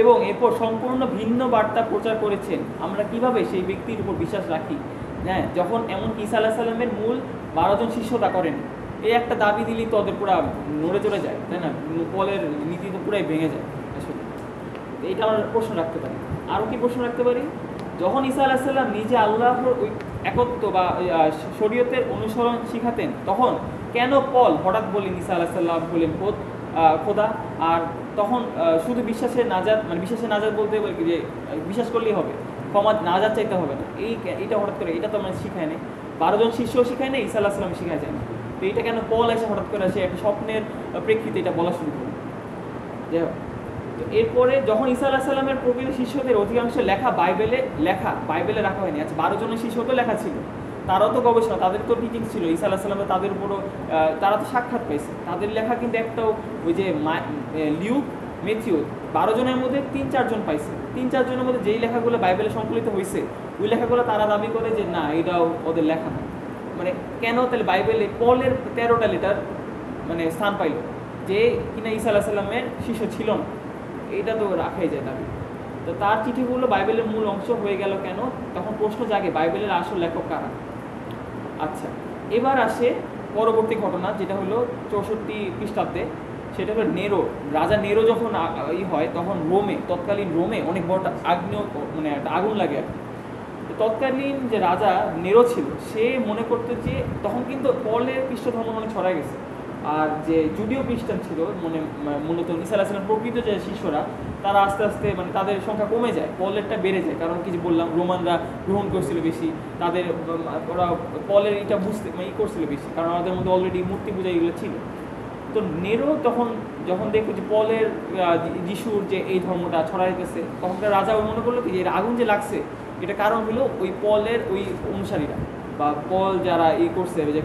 এবং এরপর সম্পূর্ণ ভিন্ন বার্তা প্রচার করেছেন, আমরা কিভাবে সেই ব্যক্তির উপর বিশ্বাস রাখি? হ্যাঁ, যখন এমনকি ঈসা আলাইহিস সালামের মূল 12 জন শিষ্য তা করেনি, এই একটা দাবি দিলেই তো ওদের পুরো নড়ে চলে যায়, তাই না, পলের নীতি তো পুরাই ভেঙে যায়। আসলে এইটা আমরা প্রশ্ন রাখতে পারি। আরও কি প্রশ্ন রাখতে পারি, যখন ঈসা আলাইহিস সালাম নিজে আল্লাহর ওই একত্ব বা শরীয়তের অনুসরণ শিখাতেন, তখন কেন পল হঠাৎ বলেন ঈসা আলাইহিস সালাম বলেন খোদা, আর তখন শুধু বিশ্বাসের নাজাত বলতে হবে যে বিশ্বাস করলেই হবে, ক্ষমা নাজাত চাইতে হবে না, এইটা হঠাৎ করে, এটা তো আমরা শিখায় নেই, 12 জন শিষ্য শিখায় না, ঈসা আলাইহিস সালাম শিখায় যায় না। তো এটা কেন পল এসে হঠাৎ করে আসে একটা স্বপ্নের প্রেক্ষিতে এটা বলা শুরু করে? যাই হোক, তো এরপরে যখন ঈসা আলাইহিস সালামের প্রকৃত শিষ্যদের অধিকাংশ লেখা বাইবেলে রাখা হয়নি। আচ্ছা, 12 জনের শিষ্য তো লেখা ছিল, তারাও তো গবেষণা, তাদের তো টিচিং ছিল, ঈসা আলাইহিস সালাম তাদের উপরও তারা তো সাক্ষাৎ পাইছে, তাদের লেখা কিন্তু একটাও ওই যে লিউক, ম্যাথিউ 12 জনের মধ্যে 3-4 জন পাইছে। 3-4 জনের মধ্যে যেই লেখাগুলো বাইবেলে সংকলিত হয়েছে ওই লেখাগুলো তারা দাবি করে যে না এটাও ওদের লেখা না। মানে কেন তাহলে বাইবেলে পলের 13টা লেটার মানে স্থান পাইল যে কিনা ঈসা আলাইহিস সালামের শিষ্য ছিল না, এটা তো রাখাই যায় দাবি। তো তার চিঠিগুলো বাইবেলের মূল অংশ হয়ে গেল কেন? তখন প্রশ্ন জাগে বাইবেলের আসল লেখক কারা। আচ্ছা, এবার আসে পরবর্তী ঘটনা, যেটা হলো 64 খ্রিস্টাব্দে। সেটা হলো নেরো, রাজা নেরো যখন হয় তখন রোমে, তৎকালীন রোমে অনেক বড় আগ্নেয় মানে একটা আগুন লাগে আর কি। তো তৎকালীন যে রাজা নেরো ছিল সে মনে করতো যে তখন কিন্তু পলের খ্রিস্ট ধর্ম মানে ছড়ায় গেছে, আর যে জুডিও খ্রিস্টান ছিল মানে মূলত ঈসা আলাইহিস সালামের প্রকৃত যে শিষ্যরা তারা আস্তে আস্তে মানে তাদের সংখ্যা কমে যায়, পলেরটা বেড়ে যায়। কারণ কি যে বললাম রোমানরা গ্রহণ করছিল বেশি, তাদের ওরা পলের এটা বুঝতে মানে করছিল বেশি, কারণ আমাদের মধ্যে অলরেডি মূর্তি পূজা এগুলো ছিল। তো নেরো তখন যখন দেখো যে পলের যিশুর যে এই ধর্মটা ছড়াইতেছে, তখনকার রাজা ওই মনে করলো কি যে এর আগুন যে লাগছে এটা কারণ হলো ওই পলের ওই অনুসারীরা বা পল যারা এই করছে যে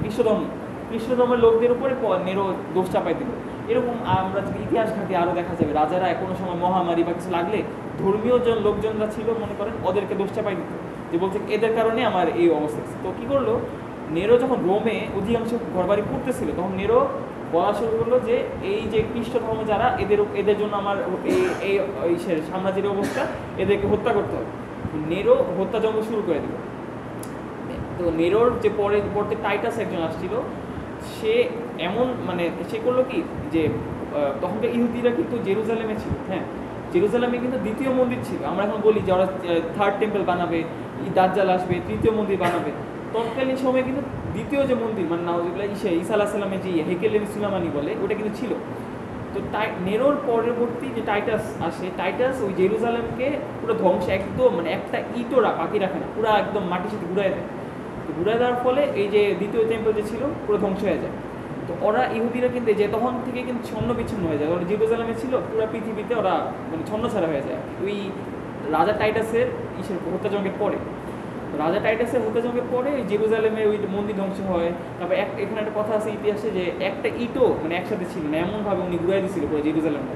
খ্রিস্ট ধর্মের লোকদের উপরে নেরো দোষ চাপাই দিল। এরকম আমরা যদি ইতিহাস ঘাঁটি আরও দেখা যাবে রাজারা কোনো সময় মহামারী বা কিছু লাগলে ধর্মীয় লোকজনরা ছিল মনে করেন ওদেরকে দোষ চাপাই দিত, যে বলছে এদের কারণে আমার এই অবস্থা। তো কী করলো নেরো যখন রোমে অধিকাংশ ঘরবাড়ি করতেছিল তখন নেরো বলা শুরু করলো যে এই যে খ্রিস্ট ধর্ম যারা এদের জন্য আমার এই সাম্রাজ্যের অবস্থা, এদেরকে হত্যা করতে হবে। নেরো হত্যাযজ্ঞ শুরু করে দিল। তো নেরোর যে পরবর্তী টাইটাস একজন আসছিল, সে এমন মানে সে করলো কি যে তখনকার ইহুদিরা কিন্তু জেরুজালেমে ছিল, হ্যাঁ জেরুজালেমে কিন্তু দ্বিতীয় মন্দির ছিল। আমরা এখন বলি যে ওরা 3rd টেম্পল বানাবে, দাজ্জাল আসবে, 3য় মন্দির বানাবে। তৎকালীন সময়ে কিন্তু দ্বিতীয় যে মন্দির মানে নাউজুবিল্লাহ ঈসা আলাইহিস সালামের যে হেকেলে সুলামানি বলে ওটা কিন্তু ছিল। তো নেরোর পরবর্তী যে টাইটাস আসে, টাইটাস ওই জেরুজালেমকে পুরো ধ্বংস একদম মানে একটা ইটও বাকি রাখে না, পুরো একদম মাটির সাথে ঘুরাই দেয়। তো ঘুরাই দেওয়ার ফলে এই যে দ্বিতীয় টেম্পল যে ছিল পুরো ধ্বংস হয়ে যায়। তো ওরা ইহুদিরা কিন্তু যে তখন থেকে কিন্তু ছন্ন বিচ্ছিন্ন হয়ে যায়, ওরা জেরুজালেমে ছিল পুরো পৃথিবীতে ওরা মানে ছন্ন ছাড়া হয়ে যায় ওই রাজা টাইটাসের হত্যাযজ্ঞের পরে। রাজা টাইটাসের হত্যাযজ্ঞের পরে জেরুজালেমে ওই মন্দির ধ্বংস হয়। তারপর এখানে একটা কথা আছে ইতিহাসে যে একটা ইটও মানে একসাথে ছিল না, এমনভাবে উনি ঘুরাই দিয়েছিল পুরো জেরুজালেমটা।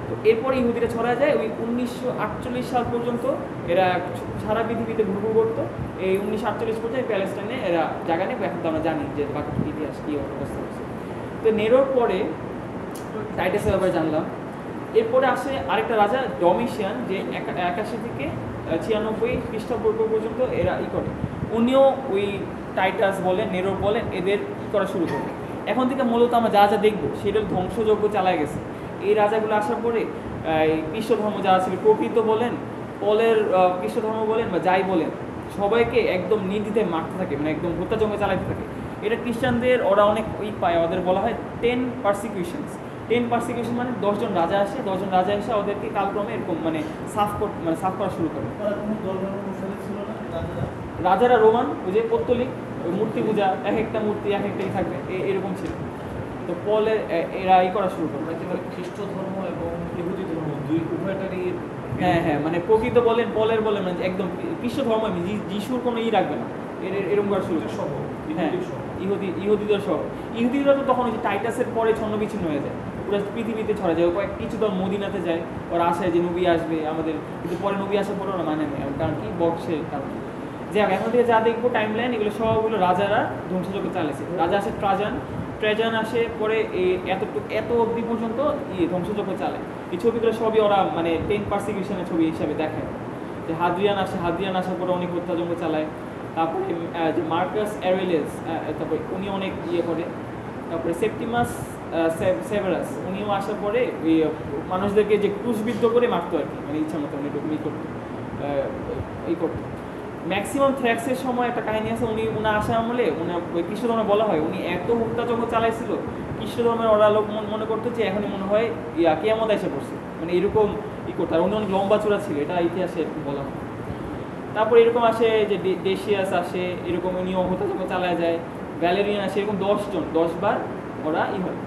তো এরপর ইহুদিরা ছড়া যায় ওই 1948 সাল পর্যন্ত এরা সারা পৃথিবীতে ঘুরঘুর করতো। এই 1948 পর্যন্ত প্যালেস্টাইনে এরা জায়গা নেই। এখন তো আমরা জানি যে বাকি ইতিহাস কী অবস্থা হচ্ছে। তো নেরোর পরে টাইটাসের ব্যাপারে জানলাম। এরপরে আসে আরেকটা রাজা ডমিশিয়ান, যে 81 থেকে 96 খ্রিস্টপূর্ব পর্যন্ত এরা করে। উনিও ওই টাইটাস বলেন নেরো বলেন এদের করা শুরু করে। এখন থেকে মূলত আমরা যা যা দেখবো সেটা ধ্বংসযজ্ঞ চালায় গেছে। এই রাজাগুলো আসার পরে খ্রিস্ট ধর্ম যারা ছিল প্রকৃত বলেন, পলের খ্রিস্ট ধর্ম বলেন বা যাই বলেন, সবাইকে একদম নির্দ্বিধায় মারতে থাকে, মানে একদম হত্যাযজ্ঞ চালাইতে থাকে। এটা খ্রিস্টানদের ওরা অনেক পায়, ওদের বলা হয় 10 পারসিকিউশনস। 10 পারসিকিউশন মানে 10 জন রাজা আসে, 10 জন রাজা এসে ওদেরকে কালক্রমে এরকম মানে সাফ করা শুরু করে। রাজারা রোমান, ওই যে পৌত্তলিক ওই মূর্তি পূজা, এক একটা মূর্তি এক একটাই থাকবে এরকম ছিল। তো পলের এরা করা শুরু করবে খ্রিস্ট ধর্ম এবং ইহুদি ধর্ম দুই উভয়টারই। হ্যাঁ মানে প্রকৃত বলেন পলের বলেন মানে একদম খ্রিস্ট ধর্ম যিশুর কোনো রাখবে না, এরকম করা শুরু সহ। হ্যাঁ ইহুদিদের সহ। ইহুদিরা তো তখন ওই যে টাইটাসের পরে ছন্ন বিচ্ছিন্ন হয়ে যায়, পুরো পৃথিবীতে ছড়া যায়। কিছু দল মদিনাতে যায়, ওরা আশায় যে নবী আসবে আমাদের, কিন্তু পরে নবী আসার পরে ওরা মানে নেয়, কারণ কি বক্সের কারণ। যে এখন থেকে যা দেখবো টাইম লাইন এগুলো সবগুলো রাজারা ধ্বংসযজ্ঞ চালিয়েছে। রাজা আসে ট্রাজান আসে পরে এত অবধি পর্যন্ত ধ্বংসযজ্ঞ চালায়। এই ছবিগুলো সবই ওরা মানে 10 পারসিকিউশনের ছবি হিসাবে দেখায়। যে হাদ্রিয়ান আসার পরে অনেক হত্যাযজ্ঞ চালায়। তারপরে যে মার্কাস অ্যারেলিয়াস, তারপরে উনি অনেক করে। তারপরে সেপ্টিমাস সেভারাস উনিও আসার পরে ওই মানুষদেরকে যে ক্রুশবিদ্ধ করে মারতো আর কি, মানে ইচ্ছা মতো উনি করতো করতো। ম্যাক্সিমাম থ্র্যাক্সের সময় একটা কাহিনী আছে, উনি আসার আমলে ওই খ্রিস্ট ধর্মে বলা হয় উনি এত হত্যাযজ্ঞ চালাইছিল, খ্রিস্ট ধর্মের ওরা লোক মনে করতো যে এখনই মনে হয় কিয়ামত এসে পড়ছে, মানে এরকম করতো। আর উনি অনেক লম্বা চূড়া ছিল, এটা ইতিহাসে বলা হয়। তারপর এরকম আসে যে ডেসিয়াস আসে, এরকম উনিও হত্যাযজ্ঞ চালায় যায়। ভ্যালেরিয়ান আসে, এরকম 10 বার ওরা হয়।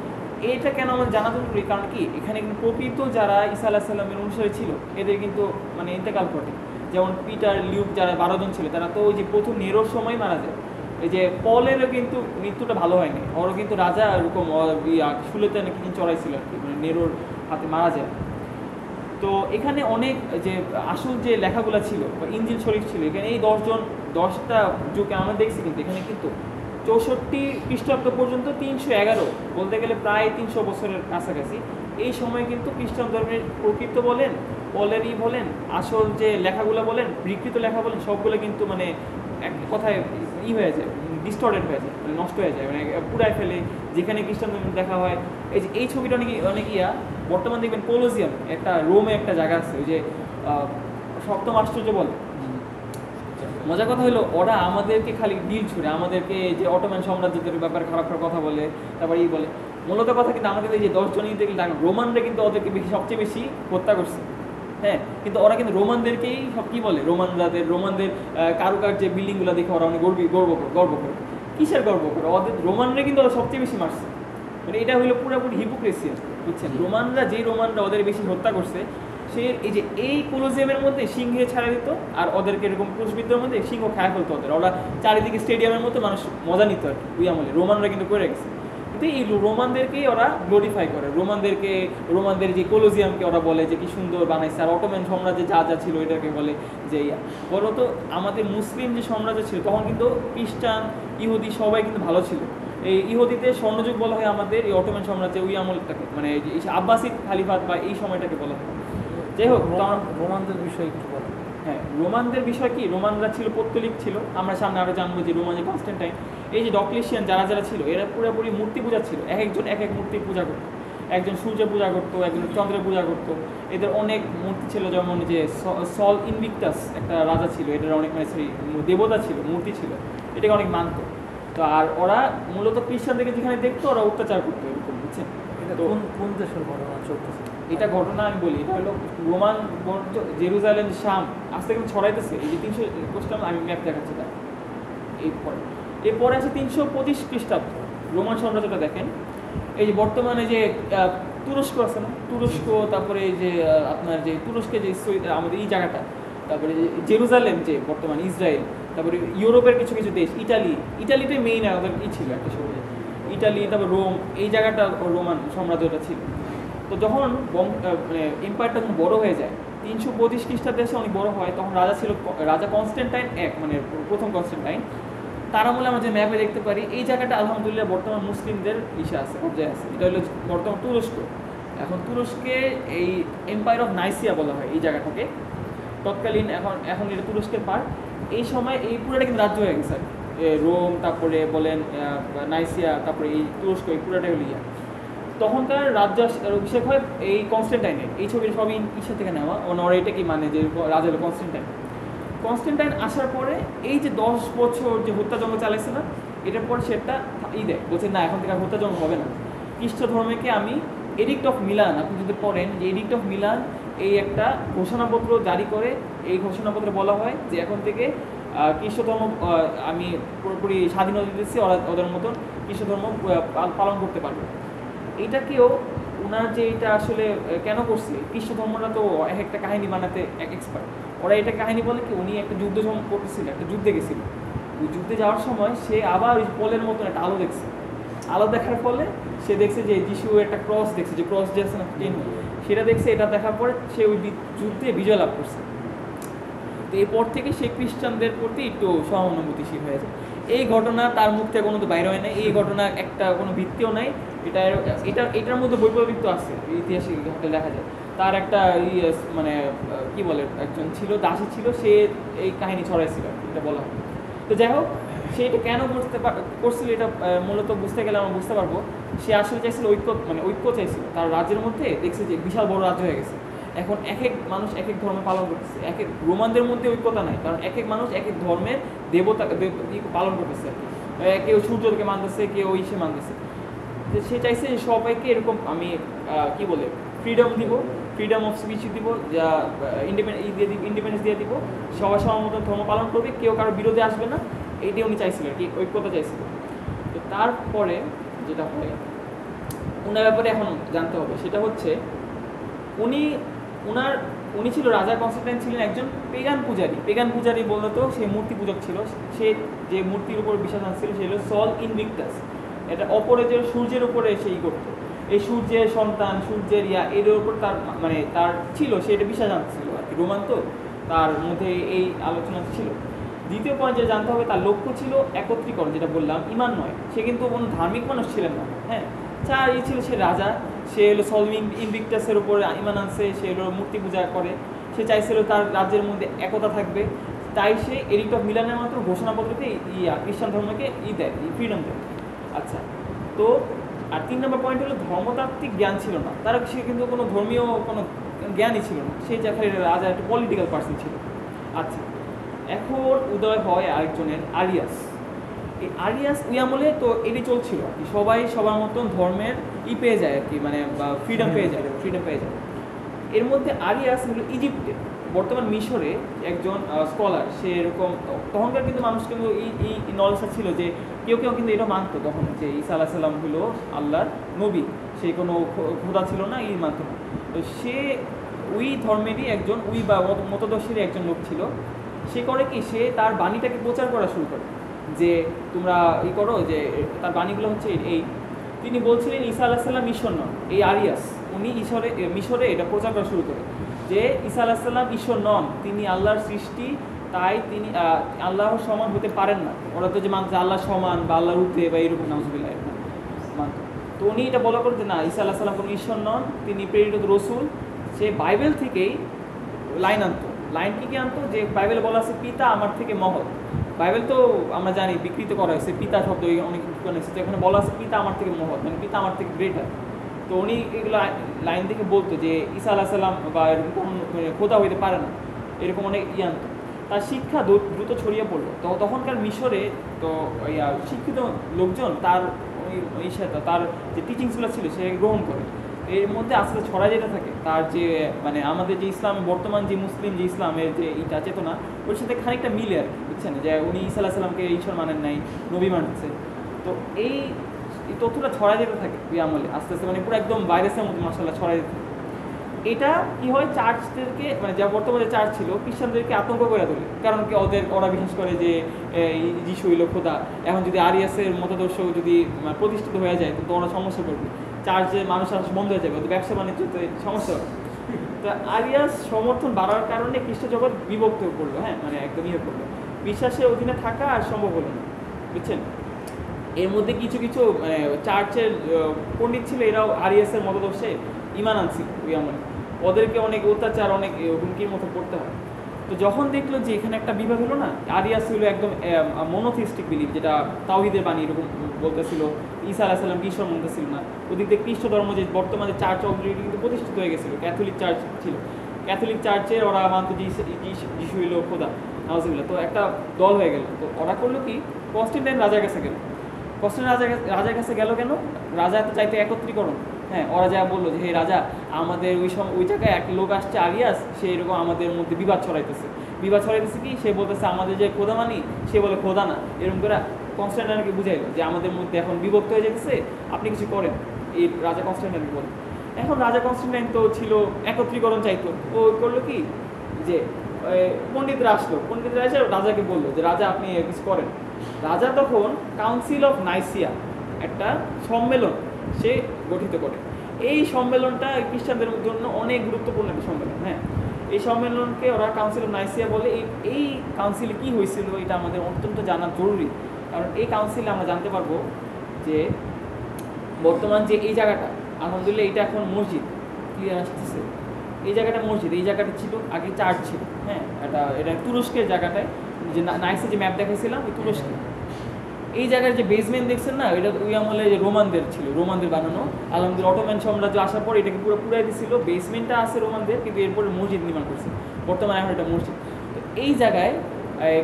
এটা কেন আমার জানা জরুরি, কারণ কি এখানে কিন্তু প্রকৃত যারা ঈসা আলাইহিস সালামের অনুসারী ছিল এদের কিন্তু মানে ইন্তেকাল ঘটে। যেমন পিটার লিউক যারা 12 জন ছিল তারা তো ওই যে প্রথম নেরোর সময় মারা যায়। এই যে পলেরও কিন্তু মৃত্যুটা ভালো হয়নি, ওরও কিন্তু রাজা এরকম শুলেতে নাকি চড়াইছিল আর কি, মানে নেরোর হাতে মারা যায়। তো এখানে অনেক যে আসল যে লেখাগুলো ছিল বা ইনজিল শরীফ ছিল, এখানে এই 10টা যুগে আমরা দেখছি, কিন্তু এখানে কিন্তু 64 খ্রিস্টাব্দ পর্যন্ত 311 বলতে গেলে প্রায় 300 বছরের কাছাকাছি এই সময় কিন্তু খ্রিস্টান ধর্মের প্রকৃত বলেন, পলেরই বলেন, আসল যে লেখাগুলো বলেন, বিকৃত লেখা বলেন, সবগুলো কিন্তু মানে এক কথায় হয়ে যায়, ডিস্টর্টেড হয়ে যায়, মানে নষ্ট হয়ে যায়, মানে পুরাই ফেলে। যেখানে খ্রিস্টান ধর্ম দেখা হয়, এই যে এই ছবিটা অনেক বর্তমান দেখবেন কোলোজিয়াম একটা রোমে একটা জায়গা আছে, ওই যে সপ্তম আশ্চর্য বলে। মজার কথা হলো ওরা আমাদেরকে খালি ডিল ছুড়ে, আমাদেরকে যে অটোম্যান সাম্রাজ্যের ব্যাপারে খারাপ খারাপ কথা বলে, তারপর বলে মূলত কথা কিন্তু আমাদের এই যে 10 জনই দেখলে রোমানরা কিন্তু ওদেরকে সবচেয়ে বেশি হত্যা করছে। হ্যাঁ, কিন্তু ওরা কিন্তু রোমানদেরকেই সব কি বলে, রোমানদের কারুকার্য বিল্ডিংগুলো দেখে ওরা অনেক গর্ব করে। কিসের গর্ব করে? ওদের রোমানরা কিন্তু ওরা সবচেয়ে বেশি মারছে, মানে এটা হলো পুরোপুরি হিপোক্রেসি, বুঝছেন? রোমানরা ওদের বেশি হত্যা করছে, সে এই যে এই কোলোজিয়ামের মধ্যে সিংহে ছাড়া দিত, আর ওদেরকে এরকম ক্রুশবিদ্ধের মধ্যে সিংহ খায় ফেলতো ওরা চারিদিকে স্টেডিয়ামের মতো মানুষ মজা নিত আর কি। ওই আমলে রোমানরা কিন্তু করে গেছে, কিন্তু এই রোমানদেরকেই ওরা গ্লোরিফাই করে, রোমানদের যে কোলোজিয়ামকে ওরা বলে যে কি সুন্দর বানাইছে, আর অটোম্যান সাম্রাজ্যে যা ছিল এটাকে বলে যে বলতো আমাদের মুসলিম যে সাম্রাজ্য ছিল তখন কিন্তু খ্রিস্টান ইহুদি সবাই কিন্তু ভালো ছিল। এই ইহুদিতে স্বর্ণযুগ বলা হয় আমাদের এই অটোম্যান সাম্রাজ্যে, ওই আমলটাকে মানে এই আব্বাসিদ খালিফাত বা এই সময়টাকে বলা হয়। যাই হোক, রোমানদের বিষয়ে একটু বলেন। হ্যাঁ, রোমানদের বিষয় কি, রোমানরা ছিল পৌত্তলিক ছিল। আমরা সামনে আরও জানবো যে রোমান যে কনস্ট্যান্টাইন, এই যে ডক্লেশিয়ান যারা ছিল, এরা পুরোপুরি মূর্তি পূজা ছিল, একজন এক মূর্তি পূজা করতো। একজন সূর্য পূজা করতো, একজন চন্দ্রের পূজা করতো। এদের অনেক মূর্তি ছিল, যেমন যে সল ইনভিক্টাস একটা রাজা ছিল, এটার অনেক মানে দেবতা ছিল, মূর্তি ছিল, এটাকে অনেক মানতো। তো আর ওরা মূলত খ্রিস্টানদেরকে যেখানে দেখতো ওরা অত্যাচার করতো, এরকম, বুঝছেন? এটা কোন দেশের ঘটনা চলতেছে? এটা ঘটনা আমি বলি, এটা হলো রোমান জেরুজালেম শাম আজ থেকে ছড়াইতেছে। এই যে 300 আমি ম্যাপ দেখাচ্ছি তার এরপরে আছে 325 খ্রিস্টাব্দ রোমান সাম্রাজ্যটা দেখেন। এই যে বর্তমানে যে তুরস্ক আছে না, তুরস্ক, তারপরে এই যে আপনার যে তুরস্কে যে আমাদের এই জায়গাটা, তারপরে জেরুজালেম যে বর্তমান ইসরায়েল, তারপরে ইউরোপের কিছু কিছু দেশ, ইটালিতে মেইন আমাদের ছিল একটা সময়, ইটালি, তারপর রোম, এই জায়গাটা রোমান সাম্রাজ্যটা ছিল। তো যখন মানে এম্পায়ারটা যখন বড় হয়ে যায়, 325 খ্রিস্টাব্দে এসে অনেক বড় হয়, তখন রাজা কনস্ট্যান্টাইন মানে প্রথম কনস্ট্যান্টাইন। তার আমলে আমরা যে ম্যাপে দেখতে পারি এই জায়গাটা আলহামদুলিল্লাহ বর্তমান মুসলিমদের কবজায় আছে। এটা হলো বর্তমান তুরস্ক। এখন তুরস্কে এই এম্পায়ার অফ নাইসিয়া বলা হয় এই জায়গাটাকে, তৎকালীন এখন এটা তুরস্কের পার্ট। এই সময় এই পুরোটা কিন্তু রাজ্য হয়ে গেছে, রোম, তারপরে বলেন নাইসিয়া, তারপরে এই তুরস্ক, এই পুরোটাই হলো তখনকার রাজ্য অভিষেক হয় এই কনস্ট্যান্টাইনের। এই ছবির সবই ইসা থেকে নেওয়া, ওনারা এটা কি মানে যে রাজা হলো কনস্ট্যান্টাইন আসার পরে এই যে 10 বছর যে হত্যাযজ্ঞ চালাইছে না, এটার পর সে একটা দেয়, বলছে না এখন থেকে আর হত্যাযজ্ঞ হবে না। খ্রিস্ট ধর্মকে আমি এডিক্ট অফ মিলান, আপনি যদি পড়েন যে এডিক্ট অফ মিলান এই একটা ঘোষণাপত্র জারি করে, এই ঘোষণাপত্রে বলা হয় যে এখন থেকে খ্রিস্ট ধর্ম আমি পুরোপুরি স্বাধীনতা দিতেছি, ওদের মতন খ্রিস্ট ধর্ম পালন করতে পারবে। এইটাকেও ওনার যে এটা আসলে কেন করছে, খ্রিস্ট ধর্মটা তো এক একটা কাহিনী বানাতে এক্সপার্ট। ওরা এটা কাহিনী বলে কি, উনি একটা যুদ্ধ করতেছিল, একটা যুদ্ধে গেছিল, ওই যুদ্ধে যাওয়ার সময় সে আবার ওই পোলের মতন একটা আলো দেখছে। আলো দেখার ফলে সে দেখছে যে যিশু একটা ক্রস দেখছে, যে ক্রস যে আছে না সেটা দেখছে। এটা দেখার পরে সে ওই যুদ্ধে বিজয় লাভ করছে। তো এরপর থেকে সে খ্রিস্টানদের প্রতি একটু সহানুভূতিশীল হয়েছে। এই ঘটনা তার মুখ থেকে কোনো তো বাইরে হয় না, এই ঘটনা একটা কোনো ভিত্তিও নাই। এটার মধ্যে বৈপরীত্য আছে, ইতিহাসে দেখা যায়। তার একটা মানে কি বলে, একজন ছিল দাসী ছিল, সে এই কাহিনী ছড়াইছিল, এটা বলা হয়। তো যাই হোক, সে এটা কেন করছিল এটা মূলত বুঝতে গেলে আমরা বুঝতে পারবো। সে আসলে চাইছিল ঐক্য চাইছিল তার রাজ্যের মধ্যে। দেখছে যে বিশাল বড় রাজ্য হয়ে গেছে, এখন এক এক মানুষ এক এক ধর্ম পালন করতেছে, রোমানদের মধ্যে ঐক্যতা নাই, কারণ এক এক মানুষ এক এক ধর্মের দেবতা পালন করতেছে। কেউ সূর্যকে মানতেছে, কেউ ইসে মানতেছে। সে চাইছে সবাইকে এরকম আমি কি বলে ফ্রিডম অফ স্পিচ দিব, যা ইন্ডিপেন্ডেন্স দিয়ে দিব, সবাই সবার মতো ধর্ম পালন করবে, কেউ কারো বিরোধে আসবে না। এইটাই উনি চাইছিলেন, কি ঐক্যতা চাইছিলেন। তো তারপরে যেটা হয় ওনার ব্যাপারে এখন জানতে হবে, সেটা হচ্ছে উনি ছিল রাজা কনস্ট্যান্টাইন ছিলেন একজন পেগান পূজারী বলতো। সে মূর্তি পূজক ছিল। সে যে মূর্তির উপর বিশ্বাস আনছিল সে হলো সল ইনভিক্টাস। এটা অপরে যে সূর্যের উপরে সেই করতো। এই সূর্যের সন্তান, সূর্যের এর উপর তার মানে তার ছিল, সে এটা বিশ্বাস জানছিল আর কি, রোমান তো তার মধ্যে এই আলোচনা ছিল। দ্বিতীয় পয়েন্ট যেটা জানতে হবে, তার লক্ষ্য ছিল একত্রীকরণ, যেটা বললাম ইমান নয়, সে কিন্তু কোনো ধার্মিক মানুষ ছিলেন না। হ্যাঁ, ছিল সে রাজা, সে হলো সলভিং ইনভিক্টাসের উপরে ইমান আনছে, সে হলো মূর্তি পূজা করে, সে চাইছিল তার রাজ্যের মধ্যে একতা থাকবে, তাই সে এডিক্ট অফ মিলানের মাত্র ঘোষণাপত্রতে খ্রিস্টান ধর্মকে দেয়, ফ্রিডম দেয়। আচ্ছা, তো আর 3 নম্বর পয়েন্ট হলো ধর্মতাত্ত্বিক জ্ঞান ছিল না তার, সে কিন্তু কোনো ধর্মীয় কোনো জ্ঞানই ছিল না, সে যা খালি রাজা একটা পলিটিক্যাল পার্সন ছিল। আচ্ছা, এখন উদয় হয় আরেকজনের, আরিয়াস। এই আরিয়াস ওই আমলে তো এটি চলছিল আর কি, সবাই সবার মতন ধর্মের পেয়ে যায় আর কি, মানে ফ্রিডম পেয়ে যায়। এর মধ্যে আরিয়াস হলো ইজিপ্টে, বর্তমান মিশরে একজন স্কলার, সে এরকম তখনকার কিন্তু মানুষ কিন্তু এই নলেজটা ছিল যে কেউ কিন্তু এটা মানতো তখন যে ঈসা আলাইহিস সালাম হলো আল্লাহর নবী, সে কোনো খোদা ছিল না, এই মানতো না। তো সে ওই ধর্মেরই একজন, ওই বা মতদর্শীরই একজন লোক ছিল। সে করে কি, সে তার বাণীটাকে প্রচার করা শুরু করে যে তোমরা করো, যে তার বাণীগুলো হচ্ছে এই, তিনি বলছিলেন ঈসা আলাইহিস সালাম ঈশ্বর নন। এই আরিয়াস উনি মিশরে এটা প্রচার করা শুরু করে যে ঈসা আলাইহিস সালাম ঈশ্বর নন, তিনি আল্লাহর সৃষ্টি, তাই তিনি আল্লাহর সমান হতে পারেন না। ওরা তো যে মানছে আল্লাহ সমান বা আল্লাহর রূপে বা এরকম নাউজুবিল্লাহ এরকম মানত। তো উনি এটা বলা করে যে না, ঈসা আলাইহিস সালাম কোনো ঈশ্বর নন, তিনি প্রেরিত রসুল। সে বাইবেল থেকেই লাইন আনতো, লাইন কি আনতো, যে বাইবেলে বলা আছে পিতা আমার থেকে মহৎ। বাইবেল তো আমরা জানি বিকৃত করা হয়েছে, পিতা শব্দ অনেক এসেছে, এখানে বলা আছে পিতা আমার থেকে মহৎ, মানে পিতা আমার থেকে গ্রেটার। তো উনি এগুলো লাইন থেকে বলতো যে ঈসা আলাইহিস সালাম বা এরকম কোনো খোদা হইতে পারে না, এরকম অনেক আনতো। তার শিক্ষা দ্রুত ছড়িয়ে পড়লো। তো তখনকার মিশরে তো শিক্ষিত লোকজন তার তার যে টিচিংসগুলো ছিল সে গ্রহণ করে, এর মধ্যে আস্তে ছড়া যেতে থাকে তার যে মানে আমাদের যে ইসলাম, বর্তমান যে মুসলিম যে ইসলামের যে এইটা চেতনা, ওর সাথে খানিকটা মিলে আর কি, বুঝছেন, যে উনি ঈসা আলাইহিস সালামকে ঈশ্বর মানেন নাই, নবী মানছে। তো এই তথ্যটা ছড়া যেতে থাকে ওই আমলে আস্তে আস্তে, মানে পুরো একদম ভাইরাসের মতো মাশাআল্লাহ ছড়া যেতে থাকে। এটা কি হয়, চার্চদেরকে মানে যা বর্তমানে চার্চ ছিল খ্রিস্টানদেরকে আতঙ্ক করে তোলে, কারণ কি ওরা বিশ্বাস করে যে যিশু হইল খোদা। এখন যদি আরিয়াসের মতাদর্শ যদি প্রতিষ্ঠিত হয়ে যায় তো ওরা সমস্যা করবে, চার্চের মানুষ আসা বন্ধ হয়ে যাবে, তো ব্যবসা বাণিজ্যতে সমস্যা হবে। তো আরিয়াস সমর্থন বাড়ার কারণে খ্রিস্ট জগৎ বিভক্ত করলো, হ্যাঁ, মানে একদম করলো, বিশ্বাসের অধীনে থাকা আর সম্ভব হলো না, বুঝছেন। এর মধ্যে কিছু চার্চের পণ্ডিত ছিল, এরাও আরিয়াসের মতাদর্শে ইমান আনছিল ওই আমলে, ওদেরকে অনেক অত্যাচার, অনেক হুমকির মতো পড়তে হয়। তো যখন দেখলো যে এখানে একটা বিভাগ হলো না, আরিয়াস হলো একদম মনোথিস্টিক বিলিভ, যেটা তাওহীদের বাণী এরকম বলতেছিল, ঈসা আলাইহিস সালাম ঈশ্বর মানতেছিল না। ওদিক দিয়ে খ্রিস্ট ধর্ম যে বর্তমানে চার্চ অলরেডি কিন্তু প্রতিষ্ঠিত হয়ে গেছিলো, ক্যাথলিক চার্চ ছিল, ক্যাথলিক চার্চের ওরা মানত যে যিশু হইল খোদা, নাউজুবিল্লাহ। তো একটা দল হয়ে গেল। তো ওরা করলো কি, কনস্ট্যান্টাইন রাজার কাছে গেল। কনস্ট্যান্টাইন রাজার কাছে গেল কেন, রাজা তো চাইতে একত্রীকরণ। হ্যাঁ, ওরা যা বললো যে হে রাজা, আমাদের ওই জায়গায় এক লোক আসছে আরিয়াস, সে এরকম আমাদের মধ্যে বিবাদ ছড়াইতেছে কি, সে বলতেছে আমাদের যে খোদা মানি, সে বলে খোদা না, এরকম করে কনস্ট্যান্টাইনকে বুঝাইলো যে আমাদের মধ্যে এখন বিভক্ত হয়ে যেতেছে, আপনি কিছু করেন, এই রাজা কনস্ট্যান্টাইনকে বলে। এখন রাজা কনস্ট্যান্টাইন তো ছিল একত্রীকরণ চাইতো, ও করলো কি যে পণ্ডিতরা এসে রাজাকে বললো যে রাজা আপনি কিছু করেন। রাজা তখন কাউন্সিল অফ নাইসিয়া একটা সম্মেলন সে গঠিত করে। এই সম্মেলনটা খ্রিস্টানদের জন্য অনেক গুরুত্বপূর্ণ একটা সম্মেলন। হ্যাঁ, এই সম্মেলনকে ওরা কাউন্সিল অফ নাইসিয়া বলে। এই কাউন্সিলে কী হয়েছিল এটা আমাদের অত্যন্ত জানা জরুরি, কারণ এই কাউন্সিলে আমরা জানতে পারবো যে বর্তমান যে এই জায়গাটা, আলহামদুলিল্লাহ এটা এখন মসজিদ, ক্লিয়ার আসতেছে, এই জায়গাটা মসজিদ, এই জায়গাটা ছিল আগে চার্চ ছিল। হ্যাঁ, এটা তুরস্কের জায়গাটায়, যে নাইসে যে ম্যাপ দেখাইছিলাম ওই তুরস্কে। এই জায়গার যে বেসমেন্ট দেখছেন না, এটা ওই আমলে যে রোমানদের ছিল, রোমানদের বানানো। আলহামদুলিল্লাহ অটোম্যান সাম্রাজ্য আসার পর এটাকে পুরাই দিছিল, বেসমেন্টটা আছে রোমানদের, কিন্তু এরপরে মসজিদ নির্মাণ করছে, বর্তমানে এখন এটা মসজিদ। তো এই জায়গায়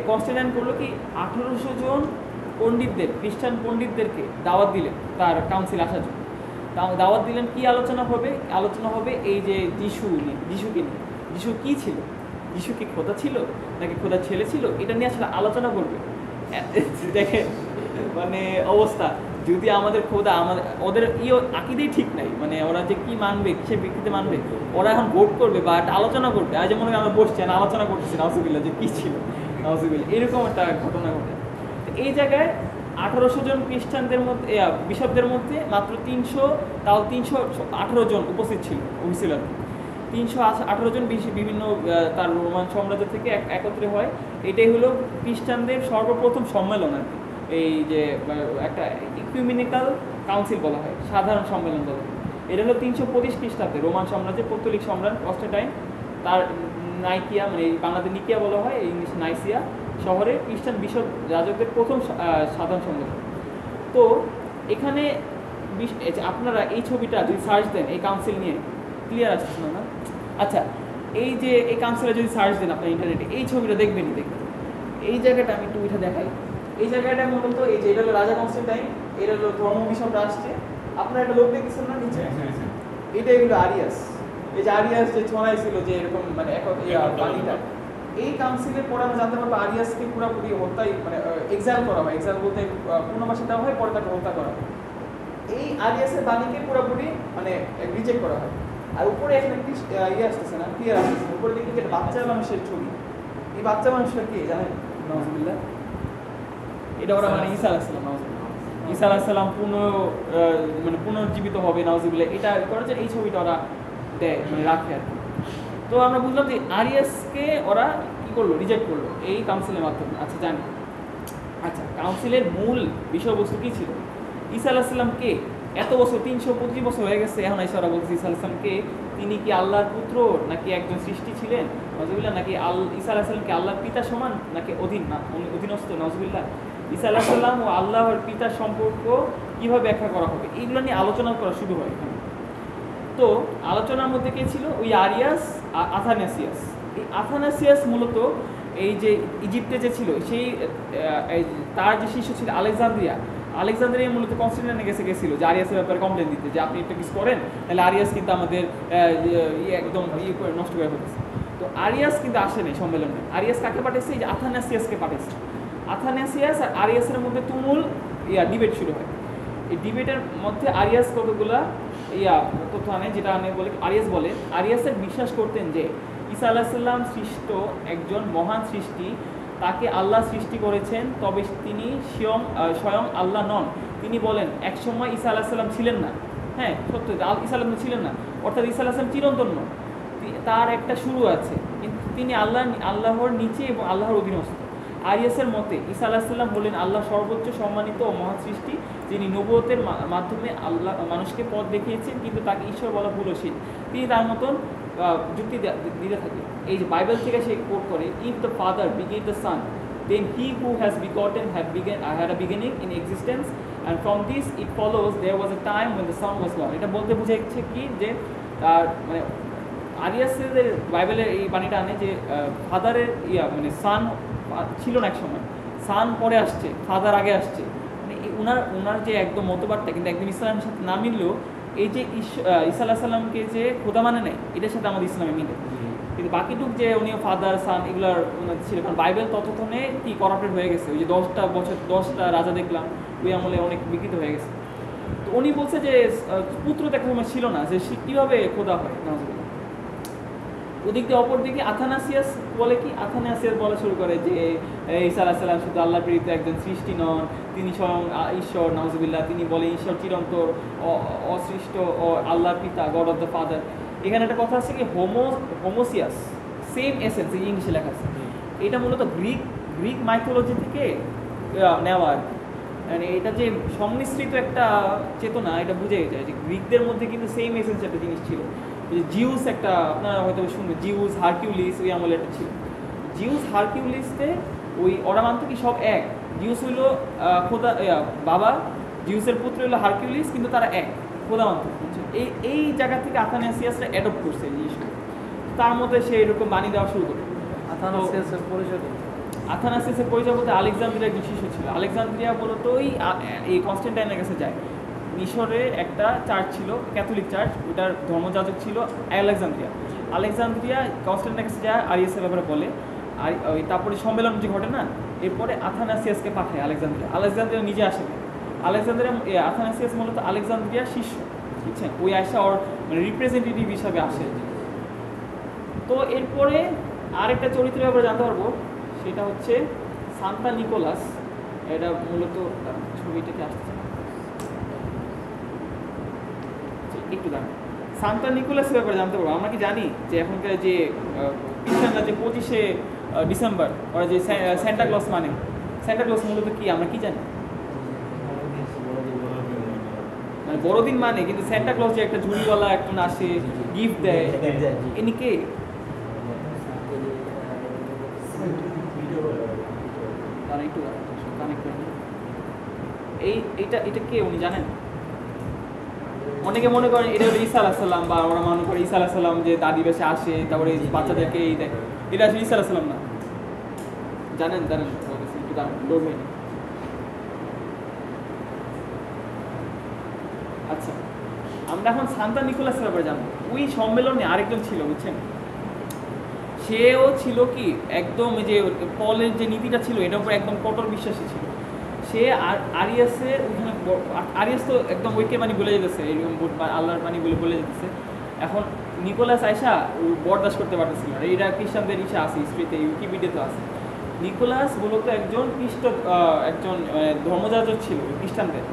কনস্ট্যান্টাইন করলো কি, 1800 জন পণ্ডিতদের, খ্রিস্টান পণ্ডিতদেরকে দাওয়াত দিলেন তার কাউন্সিল আসার জন্য। দাওয়াত দিলেন, কি আলোচনা হবে এই যে যিশুকে নিয়ে। যিশু কী ছিল, যিশু কি খোদা ছিল নাকি খোদার ছেলে ছিল, এটা নিয়ে আসলে আলোচনা করবে। দেখেন মানে অবস্থা, যদি আমাদের খোদা ওদের আকিদেই ঠিক নাই, মানে ওরা যে কি মানবে, কিসের ভিত্তিতে মানবে, ওরা এখন ভোট করবে বা একটা আলোচনা করবে। আজ মনে হয় আমরা বসছি আলোচনা করতেছি নাউজুবিল্লাহ যে কী ছিল, নাউজুবিল্লাহ এরকম একটা ঘটনা ঘটে। এই জায়গায় 1800 জন খ্রিস্টানদের মধ্যে বিশপদের মধ্যে মাত্র 318 জন উপস্থিত ছিল হয়েছিল। 318 জন বিভিন্ন তার রোমান সাম্রাজ্য থেকে একত্রে হয়। এটাই হলো খ্রিস্টানদের সর্বপ্রথম সম্মেলন আর কি। এই যে একটা ইকুমেনিক্যাল কাউন্সিল বলা হয়, সাধারণ সম্মেলন বলা হয়। এটা হলো 325 খ্রিস্টাব্দে রোমান সাম্রাজ্যের পৌত্তলিক সম্রাট কনস্ট্যান্টাইন তার নাইকিয়া, মানে বাংলাতে নিকিয়া বলা হয়, ইংলিশ নাইসিয়া শহরে খ্রিস্টান বিশপ রাজকদের প্রথম সাধারণ সম্মেলন। তো এখানে আপনারা এই ছবিটা যদি সার্চ দেন এই কাউন্সিল নিয়ে, ক্লিয়ার আছে না? আচ্ছা, এই যে এই কাউন্সিলে যদি সার্চ দেন আপনার ইন্টারনেটে, এই ছবিটা দেখবেনই। দেখবেন এই জায়গাটা আমি একটু উঠে দেখাই। এই জায়গাটা মূলত এই যে এটা হলো রাজা কনস্ট্যান্টাইন, এটা হলো ধর্ম বিশপরা আসছে। আপনারা একটা লোক দেখতেছেন না নিচে, এটাই হলো আরিয়াস। এই যে আরিয়াস যে ছড়াইছিল যে এরকম মানে বাণীটা, এই কাউন্সিলের পরে আমরা জানতে পারবো আরিয়াসকে পুরোপুরি হত্যাই মানে এক্সাইল করা হয়। এক্সাইল বলতে পূর্ণবাসী দেওয়া হয়, পরে তাকে হত্যা করা হয়। এই আরিয়াসের বাণীকে পুরোপুরি মানে রিজেক্ট করা হয়। আর উপরে এখানে আসতেছে না, ক্লিয়ার আসতেছে, উপরে দেখি যে বাচ্চা মানুষের ছবি। এই বাচ্চা মানুষটা কে জানেন? নাউজুবিল্লাহ, এটা ওরা মানে ঈসা আলাইহিস সালাম। ঈসা আলাইহিস সালাম মানে পুনর্জীবিত হবে, নাউজুবিল্লাহ, এটা করে যে এই ছবিটা ওরা দেয়, মানে রাখে আর কি। তো আমরা বুঝলাম যে আরিয়াসকে ওরা কি করলো, রিজেক্ট করলো এই কাউন্সিলের মাধ্যমে। আচ্ছা জানি, আচ্ছা কাউন্সিলের মূল বিষয়বস্তু কি ছিল? ঈসা আলাইহিস সালাম কে? এত বছর 325 বছর হয়ে গেছে, এখন এসে ওরা বলছে ঈসা আলাইহিস সালাম কে? তিনি কি আল্লাহর পুত্র নাকি একজন সৃষ্টি ছিলেন নাউজুবিল্লাহ, নাকি ঈসা আলাইহিস সালাম কি আল্লাহর পিতা সমান নাকি অধীনস্থ নাউজুবিল্লাহ? ঈসা আলাইহিস সালাম ও আল্লাহর পিতার সম্পর্ক কিভাবে ব্যাখ্যা করা হবে, এইগুলো নিয়ে আলোচনা করা শুরু হয় এখানে। তো আলোচনার মধ্যে কে ছিল? ওই আরিয়াস আর আথানাসিয়াস। এই আথানাসিয়াস মূলত এই যে ইজিপ্টে যে ছিল সেই তার যে শিষ্য ছিল আলেকজান্দ্রিয়া মূলত কনস্টান্টাইনের কাছে গেছিল যে আরিয়াসের ব্যাপারে কমপ্লেন দিতে, যে আপনি একটা কিছু করেন তাহলে আরিয়াস কিন্তু আমাদের একদম করে নষ্ট করে ফেলতেছে। তো আরিয়াস কিন্তু আসেনি সম্মেলনে। আরিয়াস কাকে পাঠিয়েছে? এই যে আথানাসিয়াসকে পাঠিয়েছে। আথানাসিয়াস আর আরিয়াসের মধ্যে তুমুল ডিবেট শুরু হয়। এই ডিবেটের মধ্যে আরিয়াস কতগুলা তথ্য আনে, যেটা আনে বলে আরিয়াস বলে আরিয়াসের বিশ্বাস করতেন যে ঈসা আলাইহিস সালাম সৃষ্ট একজন মহান সৃষ্টি, তাকে আল্লাহ সৃষ্টি করেছেন, তবে তিনি স্বয়ং আল্লাহ নন। তিনি বলেন একসময় ঈসা আলাইহিস সালাম ছিলেন না। হ্যাঁ সত্য, ঈসা আলাইহিস সালাম ছিলেন না, অর্থাৎ ঈসা আলাইহিস সালাম চিরন্তন নন, তার একটা শুরু আছে, কিন্তু তিনি আল্লাহর নিচে এবং আল্লাহর অধীনস্থ। আরিয়াসের মতে ঈসা আলাইহিস সালাম হলেন আল্লাহর সর্বোচ্চ সম্মানিত ও মহান সৃষ্টি, যিনি নবুয়তের মাধ্যমে আল্লাহ মানুষকে পথ দেখিয়েছেন, কিন্তু তাকে ঈশ্বর বলা ভুলশীল। তিনি তার মতন যুক্তি দিতে থাকেন। এই যে বাইবেল থেকে সে কোট করে, if the father বিগেট the sun, then he who has begotten had a beginning in existence, and from this it follows there was a time when the son was born. এটা বলতে বুঝাচ্ছে কি যে তার মানে আরিয়াসের বাইবেলের এই বাণীটা আনে যে ফাদারের মানে সান ছিল না এক সময়, সান পরে আসছে, ফাদার আগে আসছে। মানে ওনার যে একদম মতবাদটা কিন্তু একদম ইসলামের সাথে না মিললেও এই যে ঈসা আলাইহিস সালামকে যে খোদা মানে নেয়, এটার সাথে আমাদের ইসলামে মিলে। কিন্তু বাকিটুক যে উনি ফাদার সান এগুলোর ছিল, কারণ বাইবেল ততক্ষণে কি করাপ্টেড হয়ে গেছে। ওই যে 10টা রাজা দেখলাম ওই আমলে অনেক বিকৃত হয়ে গেছে। তো উনি বলছে যে পুত্র দেখা সময় ছিল না, যে কীভাবে খোদা হয় নাউজুবিল্লাহ। ওদিক দিয়ে অপর দিকে আথানাসিয়াস বলে কি, আথানাসিয়াস বলা শুরু করে যে ঈসা আলাইহিস সালাম শুধু আল্লাহর প্রেরিত একজন সৃষ্টি নন, তিনি স্বয়ং ঈশ্বর নাউজুবিল্লাহ। তিনি বলে ঈশ্বর চিরন্তর, অসৃষ্ট ও আল্লাহর পিতা, গড অফ দ্য ফাদার। এখানে একটা কথা আছে কি হোমোসিয়াস, সেম এসেন্স, এই ইংলিশে লেখা আছে। এটা মূলত গ্রিক মাইথোলজি থেকে নেওয়া আর কি। মানে এটা যে সংমিশ্রিত একটা চেতনা, এটা বুঝে যায় যে গ্রিকদের মধ্যে কিন্তু সেম এসেন্স একটা জিনিস ছিল। জিউস একটা, আপনারা হয়তো শুনবেন জিউস হারকিউলিস, ওই আমলে একটা ছিল। জিউস হারকিউলিসতে ওই ওরা মানতো কি সব এক। জিউস হইল খোদা বাবা, জিউসের পুত্র হইলো হারকিউলিস, কিন্তু তারা এক, খোদা মানতো। এই জায়গা থেকে আথানাসিয়াসরা অ্যাডপ্ট করছে এই জিনিসটা। তার মধ্যে সে এরকম বাণী দেওয়া শুরু করে। আথানাসিয়াসের পরিচয় বলতে আলেকজান্দ্রিয়ার একজন শিষ্য ছিল। আলেকজান্দ্রিয়া মূলত এই কনস্টান্টাইনের কাছে যায়। মিশরে একটা চার্চ ছিল, ক্যাথলিক চার্চ, ওটার ধর্মযাজক ছিল আলেকজান্দ্রিয়া কনস্টান্টাইনের কাছে যায়, আরিয়াসের ব্যাপারে বলে। আর ওই তারপরে সম্মেলন যে ঘটে না, এরপরে আথানাসিয়াসকে পাঠায় আলেকজান্দ্রিয়া নিজে আসে না। আথানাসিয়াস মূলত আলেকজান্দ্রিয়ার শিষ্য, বুঝছেন? ওই আসা ওর মানে রিপ্রেজেন্টেটিভ হিসাবে আসে। তো এরপরে আরেকটা চরিত্রের ব্যাপারে জানতে পারবো, সেটা হচ্ছে সান্তা নিকোলাস। এটা মূলত ছবিটা কি আসছে? একটু দাঁড়ান, সান্তা নিকোলাসের ব্যাপারে জানতে পারবো। আমরা কি জানি যে এখনকার যে খ্রিস্টানরা যে 25শে ডিসেম্বর ওরা যে স্যান্টা ক্লজ মানে, স্যান্টা ক্লজ মূলত কি আমরা কি জানি? মানে বড়দিন মানে, কিন্তু স্যান্টা ক্লজ যে একটা ঝুড়িওয়ালা একজন আসে গিফট দেয়, ইনি কে? একটু কানেক্ট করেন। এটা কে উনি জানেন? অনেকে মনে করেন এটা হলো ঈসা আলাইহিস সালাম, বা আমরা মনে করি ঈসা আলাইহিস সালাম যে দাদি বেশে আসে তারপরে বাচ্চাদেরকে এই দেয়, এটা আসলে ঈসা আলাইহিস সালাম না। জানেন একটু লোড হয়নি। আচ্ছা, আমরা এখন সান্তা নিকোলাসের ব্যাপারে জানবো। ওই সম্মেলনে আরেকজন ছিল, বুঝছেন, সেও ছিল কি একদম যে পলের যে নীতিটা ছিল এটার উপর একদম কঠোর বিশ্বাসী ছিল। সে আরিয়াসের ওইখানে, আরিয়াস তো একদম ঐক্যের বাণী বলে যেতেছে, এরকম আল্লাহর বাণী বলে যেতেছে। এখন নিকোলাস আয়সা বরদাস্ত করতে পারতেছিল না, এটা খ্রিস্টানদের ইচ্ছা আছে, হিস্ট্রিতে উইকিপিডিয়াতে আছে। নিকোলাস মূলত একজন একজন ধর্মযাজক ছিল খ্রিস্টানদের।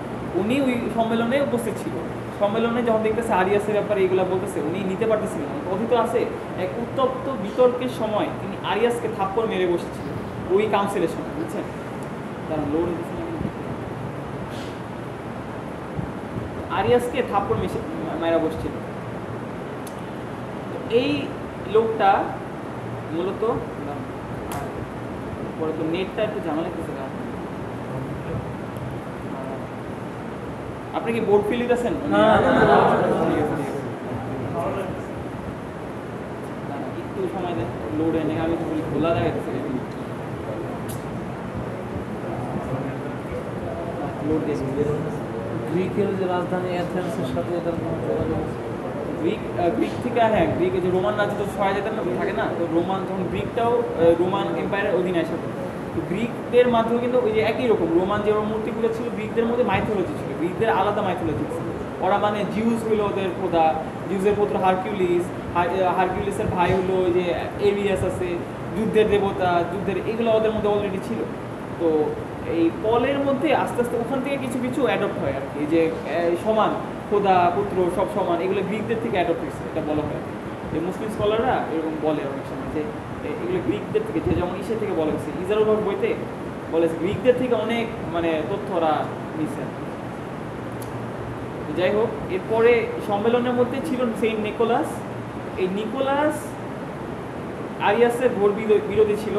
উনি ওই সম্মেলনে উপস্থিত ছিল। সম্মেলনে যখন দেখতেছে আরিয়াসের ব্যাপারে এগুলো বলতেছে, উনি নিতে পারতেছিলেন না। কথিত আছে এক উত্তপ্ত বিতর্কের সময় তিনি আরিয়াসকে থাপ্পড় মেরে বসেছিলেন ওই কাউন্সিলের সময়, বুঝছেন। কারণ লোড আরিয়াসকে থাপ্পড় মেরা বসছিল। এই লোকটা মূলত, পরে তো নেটটা একটু ঝামেলা কিছু। আপনি কি বোর্ড ফিল দিতেছেন? একটু সময় দেন, লোড এনে আমি তো বলি খোলা দেখাচ্ছে। গ্রিকের যে রাজধানী অ্যাথেন্সের সাথে এটার কোনো যোগাযোগ? গ্রিক থেকে, হ্যাঁ, গ্রিক যে রোমান রাজ্য তো ছয় যেতেন থাকে না, তো রোমান যখন গ্রিকটাও রোমান এম্পায়ারের অধীনে আসে, তো গ্রিকদের মাধ্যমে কিন্তু ওই যে একই রকম রোমান যে মূর্তিগুলো ছিল, গ্রিকদের মধ্যে মাইথোলজি ছিল, গ্রিকদের আলাদা মাইথোলজি ছিল। ওরা মানে জিউস হলো ওদের খোদা, জিউসের পুত্র হারকিউলিসের ভাই হলো ওই যে এরিয়াস আছে, যুদ্ধের দেবতা, যুদ্ধের, এগুলো ওদের মধ্যে অলরেডি ছিল। তো এই পলের মধ্যে আস্তে আস্তে ওখান থেকে কিছু কিছু অ্যাডপ্ট হয় আর কি, যে সমান খোদা পুত্র সব সমান, এগুলো গ্রিকদের থেকে অ্যাডপ্ট হয়েছে, এটা বলা হয়। যে মুসলিম স্কলাররা এরকম বলে অনেক সময় যে এগুলো গ্রিকদের থেকে, যে যেমন ইসের থেকে বলা হয়েছে, ইজারুল হক বইতে বলেছে গ্রিকদের থেকে অনেক মানে তথ্য ওরা নিচ্ছে। যাই হোক, এরপরে সম্মেলনের মধ্যে ছিল সেন্ট নিকোলাস। এই নিকোলাস আরিয়াসের ঘোর বিরোধী ছিল।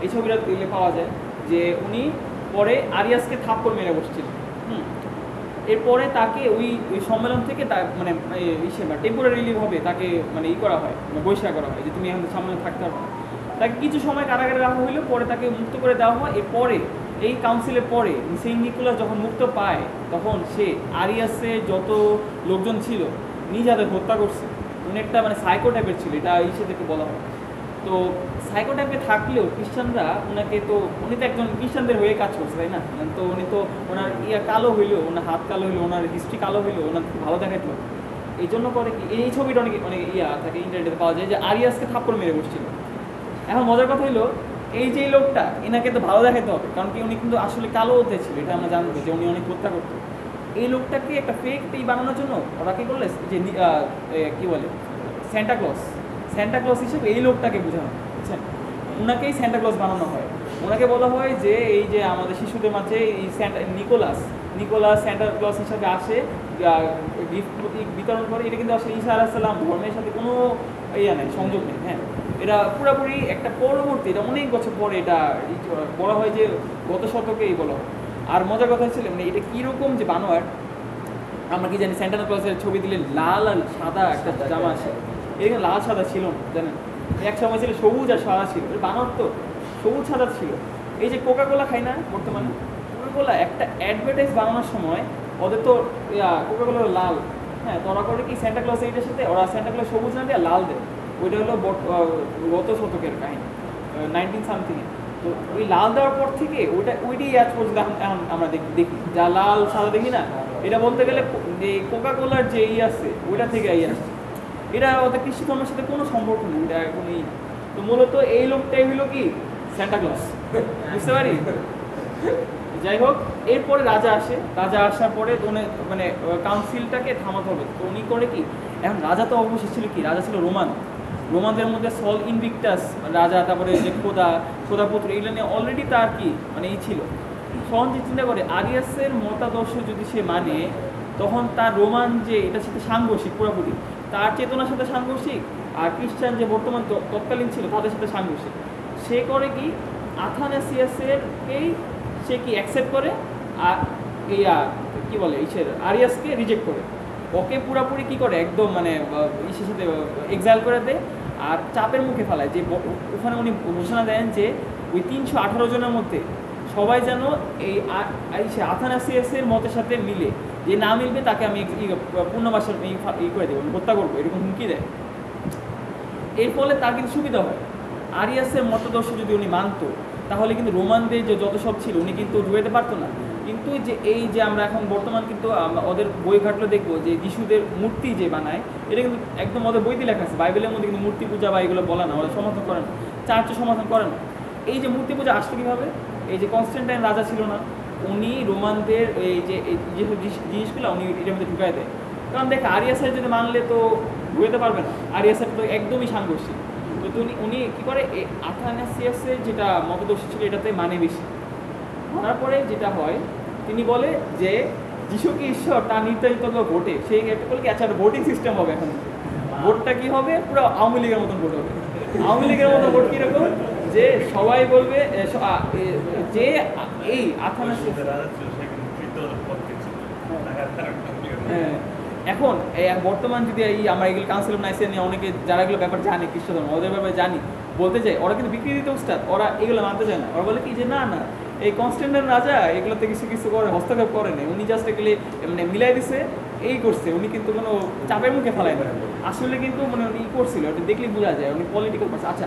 এই ছবিটা দিলে পাওয়া যায় যে উনি পরে আরিয়াসকে থাপ্পড় মেরে বসছিলেন। এরপরে তাকে ওই সম্মেলন থেকে মানে টেম্পোরারিলি ভাবে তাকে মানে করা হয়, বহিষ্কার করা হয়, যে তুমি এখন সামনে থাকতে পারো। তাকে কিছু সময় কারাগারে রাখা হইলো, পরে তাকে মুক্ত করে দেওয়া হয়। এরপরে এই কাউন্সিলের পরে সেন্ট নিকোলাস যখন মুক্ত পায়, তখন সে আরিয়াসের যত লোকজন ছিল নিজেদের হত্যা করছে। উনি একটা মানে সাইকো টাইপের ছিল, এটা ইসে থেকে বলা হয়। তো সাইকো টাইপে থাকলেও খ্রিস্টানরা ওনাকে, তো উনি তো একজন খ্রিস্টানদের হয়ে কাজ করছে, তাই না? তো উনি তো ওনার কালো হইলো, ওনার হাত কালো হইলো, ওনার হিস্ট্রি কালো হইলো, ওনার খুব ভালো দেখাইতো। এই জন্য করে কি এই ছবিটা অনেক অনেক থাকে, ইন্টারনেটে পাওয়া যায়, যে আরিয়াসকে থাপ্পড় মেরে বসছিল। এখন মজার কথা হইলো, এই যে লোকটা, এনাকে তো ভালো দেখাইতে হবে, কারণ কি উনি কিন্তু আসলে কালো হতে ছিল, এটা আমরা জানবো যে উনি অনেক হত্যা করতো। এই লোকটাকে একটা ফেক বানানোর জন্য ওরা কি করলে, যে কি বলে স্যান্টা ক্লজ হিসেবে এই লোকটাকে বোঝানো, বুঝছেন? ওনাকেই স্যান্টা ক্লজ বানানো হয়। ওনাকে বলা হয় যে এই যে আমাদের শিশুদের মাঝে এই নিকোলাস স্যান্টা ক্লজ হিসাবে আসে, গিফট বিতরণ করে। এটা কিন্তু আসলে ঈসা আলাইহিস সালাম ধর্মের সাথে কোনো নেই, সংযোগ নেই। হ্যাঁ, এটা পুরোপুরি একটা পরবর্তী, এটা অনেক বছর পরে এটা বলা হয়, যে গত শতকেই বলা হয়। আর মজার কথা ছিল মানে এটা কীরকম যে বানোয়ার, আমরা কি জানি স্যান্টা ক্লজের ছবি দিলে লাল আর সাদা একটা জামা আসে, এরকম লাল সাদা ছিল না, জানেন? এক সময় ছিল সবুজ আর সাদা ছিল, বানর তো সবুজ সাদা ছিল। এই যে কোকাকোলা খাই না বর্তমানে, কোকাকোলা একটা অ্যাডভার্টাইজ বানানোর সময় ওদের তো কোকাকোলা লাল, হ্যাঁ, তো ওরা করে কি স্যান্টা ক্লজ এইটার সাথে ওরা স্যান্টা ক্লজ সবুজ না দিয়ে লাল দেয়। ওইটা হলো গত শতকের কাহিনী, 19 সামথিংয়ে। তো ওই লাল দেওয়ার পর থেকে ওইটাই আজ পর্যন্ত এখন আমরা দেখি, যা লাল সাদা দেখি না, এটা বলতে গেলে যে কোকাকোলার যে আছে ওইটা থেকে আসছে। এটা ওদের কৃষি ধর্মের সাথে কোনো সম্পর্ক নেই, এটা এখনই। তো মূলত এই লোকটাই হইলো কি স্যান্টা ক্লজ, বুঝতে পারি? যাই হোক, এরপরে রাজা আসে। রাজা আসার পরে মানে কাউন্সিলটাকে থামাতে হবে। তো উনি করে কি, এখন রাজা তো অবশ্যই ছিল কি, রাজা ছিল রোমানদের মধ্যে সল ইনভিক্টাস রাজা, তারপরে যে খোদাপুত্র, এগুলো নিয়ে অলরেডি তার কি মানে ছিল। তখন যে চিন্তা করে আরিয়াসের মতাদর্শ যদি সে মানে, তখন তার রোমান যে এটার সাথে সাংঘর্ষিক পুরোপুরি, তার চেতনার সাথে সাংঘর্ষিক, আর খ্রিস্টান যে বর্তমান তৎকালীন ছিল তাদের সাথে সাংঘর্ষিক। সে করে কি, আথানাসিয়াসেরকেই সে কি অ্যাকসেপ্ট করে, আর এই কী বলে আরিয়াসকে রিজেক্ট করে। ওকে পুরাপুরি কি করে, একদম মানে ইসের সাথে এক্সাইল করে দেয়, আর চাপের মুখে ফেলায়। যে ওখানে উনি ঘোষণা দেন যে ওই 318 জনের মধ্যে সবাই যেন এই আথানাসিয়াসের মতের সাথে মিলে, যে না মিলবে তাকে আমি পূর্ণবাসের করে দেবো, হত্যা করবো, এরকম হুমকি দেয়। এর ফলে তার কিন্তু সুবিধা হয়। আরিয়াসের মতাদর্শ যদি উনি মানতো, তাহলে কিন্তু রোমানদের যে যত সব ছিল উনি কিন্তু ঢুকাতে পারতো না। কিন্তু এই যে আমরা এখন বর্তমান কিন্তু ওদের বই ঘাটলে দেখবো যে যিশুদের মূর্তি যে বানায়, এটা কিন্তু একদম ওদের বইতে লেখা আছে। বাইবেলের মধ্যে কিন্তু মূর্তি পূজা বা এগুলো বলা না, ওরা সমর্থন করে না, চার্চে সমর্থন করে না। এই যে মূর্তি পূজা আসতো কীভাবে, এই যে কনস্ট্যান্টাইন রাজা ছিল না, উনি রোমানদের এই যে জিনিসগুলো উনি এটার মধ্যে ঢুকাই দেয়। কারণ দেখ, আরিয়াসের যদি মানলে তো ঢুকাতে পারবে না, আরিয়াসের তো একদমই সাংঘর্ষিক। তো উনি কী করে, আথানাসিয়াসের যেটা মতদর্শী ছিল এটাতে মানে বেশি। তারপরে যেটা হয়, তিনি বলে যে যিশুকে ঈশ্বর তার নির্ধারিত ভোটে, সেই বলে কি আচ্ছা, ভোটিং সিস্টেম হবে এখন। ভোটটা কি হবে, পুরো আওয়ামী লীগের মতন ভোট হবে। আওয়ামী লীগের মতন ভোট কীরকম, যে সবাই বলবে যে এই আথানাসিয়াস, হ্যাঁ। এখন বর্তমান যদি আমরা এগুলো কাউন্সিল অফ নাইসিয়া নিয়ে অনেকে যারা এগুলো ব্যাপার জানে, খ্রিস্ট ধর্ম ওদের ব্যাপারে জানি, বলতে চাই, ওরা কিন্তু বিক্রি দিতে উস্তাদ, ওরা এগুলো মানতে চায় না। ওরা বলে কি যে না এই কনস্ট্যান্টাইন রাজা এগুলোতে কিছু করে হস্তক্ষেপ করে না, উনি জাস্ট এগুলি মানে মিলাই দিছে, এই করছে, উনি কিন্তু কোনো চাপের মুখে ফেলায় না। আসলে কিন্তু মানে উনি করছিল, ওটা দেখলেই বোঝা যায় উনি পলিটিক্যাল পার্সন। আচ্ছা,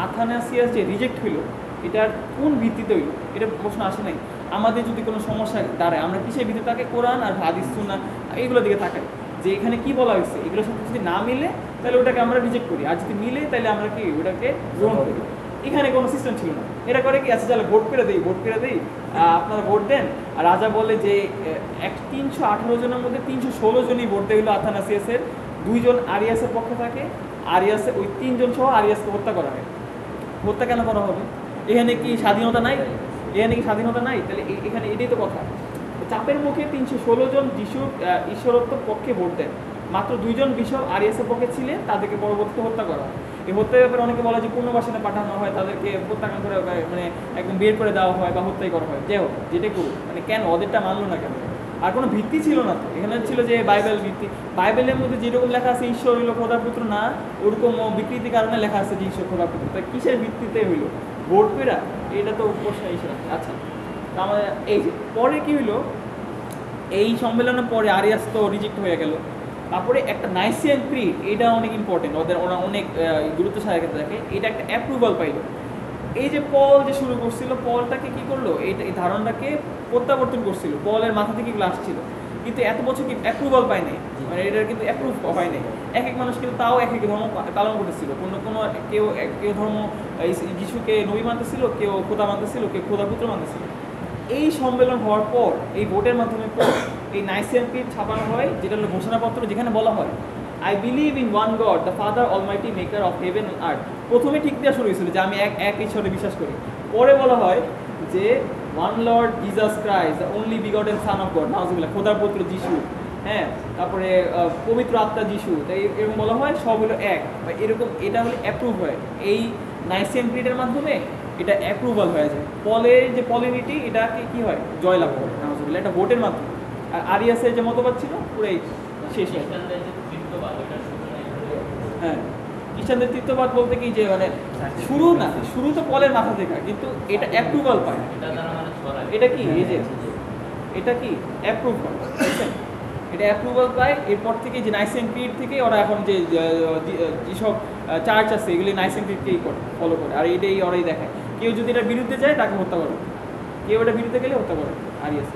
আথানাসিয়াস যে রিজেক্ট হইলো, এটার কোন ভিত্তিতে হইলো, এটা প্রশ্ন আসে নাই। আমাদের যদি কোনো সমস্যা দাঁড়ায়, আমরা কিসের ভিত্তিতে তাকে কোরআন আর হাদিস সুন্নাহ এইগুলোর দিকে তাকাই, যে এখানে কি বলা হয়েছে, এগুলোর সাথে যদি না মিলে তাহলে ওটাকে আমরা রিজেক্ট করি, আর যদি মিলে তাহলে আমরা কি ওটাকে গ্রহণ করি। এখানে কোনো সিস্টেম ছিল না। এটা করে কি, আচ্ছা তাহলে ভোট করে দিই, আপনারা ভোট দেন। আর রাজা বলে যে 318 জনের মধ্যে 316 জনই ভোট দিয়ে হলো আথানাসিয়াসের, 2 জন আরিয়াসের পক্ষে থাকে, আরিয়াসের ওই 3 জন সহ আরিয়াসকে হত্যা করা হয়। হত্যা কেন করা হবে, এখানে কি স্বাধীনতা নাই? তাহলে এখানে এটাই তো কথা। চাপের মুখে 316 জন যিশুর ঈশ্বরত্বর পক্ষে ভোট দেন, মাত্র 2 জন বিশপ আরিয়াসের পক্ষে ছিলেন, তাদেরকে পরবর্তীতে হত্যা করা হয়। এই হত্যার ব্যাপারে অনেকে বলা যে পুনর্বাসনে পাঠানো হয়, তাদেরকে প্রত্যাখ্যান করে মানে একদম বের করে দেওয়া হয় বা হত্যাই করা হয়। যাই হোক, যেটাই করুক, মানে কেন ওদেরটা মানলো না কেন? আর কোনো ভিত্তি ছিল না তো, এখানে ছিল যে বাইবেল ভিত্তি। বাইবেলের মধ্যে যেরকম লেখা আছে ঈশ্বর হইল খোদাপুত্র না, ওরকম বিকৃতির কারণে লেখা আছে যে ঈশ্বর খোদাপুত্র, তাই কিসের ভিত্তিতে হইলো ভোট পেরা, এটা তো প্রশ্ন হিসেবে। আচ্ছা, আমাদের এই যে পরে কি হইলো, এই সম্মেলনের পরে আরিয়াস তো রিজেক্ট হয়ে গেল। তারপরে একটা নাইসিয়ান ক্রিড, এটা অনেক ইম্পর্টেন্ট, ওরা অনেক গুরুত্ব সাথে থাকে। এটা একটা অ্যাপ্রুভাল পাইল। এই যে পল যে শুরু করছিল, পলটাকে কি করলো, এই ধারণাটাকে প্রত্যাবর্তন করছিল, পলের মাথা থেকে এগুলো আসছিল, কিন্তু এত বছর কি অ্যাপ্রুভাল পায় নাই, মানে এটার কিন্তু অ্যাপ্রুভ হয় নাই। এক মানুষ কিন্তু তাও এক ধর্ম পালন করতেছিল, কোনো কেউ ধর্ম যিশুকে নবী মানতেছিল, কেউ খোদা মানতেছিল, কেউ খোদাপুত্র মানতেছিল। এই সম্মেলন হওয়ার পর, এই ভোটের মাধ্যমে পর এই নাইসিয়ান ক্রিড ছাপানো হয়, যেটা হলো ঘোষণাপত্র, যেখানে বলা হয় I believe in one god the father Almighty maker of heaven and earth. প্রথমে ঠিক দেওয়া শুরু হয়েছিল যে আমি এক ঈশ্বরে বিশ্বাস করি। পরে বলা হয় যে one Lord Jesus Christ the only বিগটেন son of god, নাউজুবিল্লাহ, খোদার পুত্র যিশু, হ্যাঁ, তারপরে পবিত্র আত্মা যিশু, তাই এরকম বলা হয়, সব হলো এক, এরকম। এটা হলে অ্যাপ্রুভ হয় এই নাইসিয়ান ক্রিডের মাধ্যমে, এটা অ্যাপ্রুভাল হয়ে যায়। পলের যে পলিনিটি, এটাকে কি হয়, জয়লাভ করে নাউজুবিল্লাহ, এটা ভোটের মাধ্যমে। আর আরিয়াসের যে মতবাদ ছিল পুরোই শেষ হয়। হ্যাঁ, খ্রিস্টানদের তৃতীয়বাদ বলতে কি, যে মানে শুরু তো পলের মাথা থেকে, কিন্তু এটা অ্যাপ্রুভাল পায়। এটা কি, এই যে এটা কি অ্যাপ্রুভ হয়, এটা অ্যাপ্রুভাল পায়। এরপর থেকে যে নাইসিয়ান ক্রিড থেকে ওরা এখন যে যেসব চার্চ আছে, এগুলি নাইসিয়ান ক্রিডকেই ফলো করে, আর এটাই ওরাই দেখায়। কেউ যদি এটার বিরুদ্ধে যায় তাকে হত্যা করে, কেউ এটার বিরুদ্ধে গেলে হত্যা করে আরিয়াস।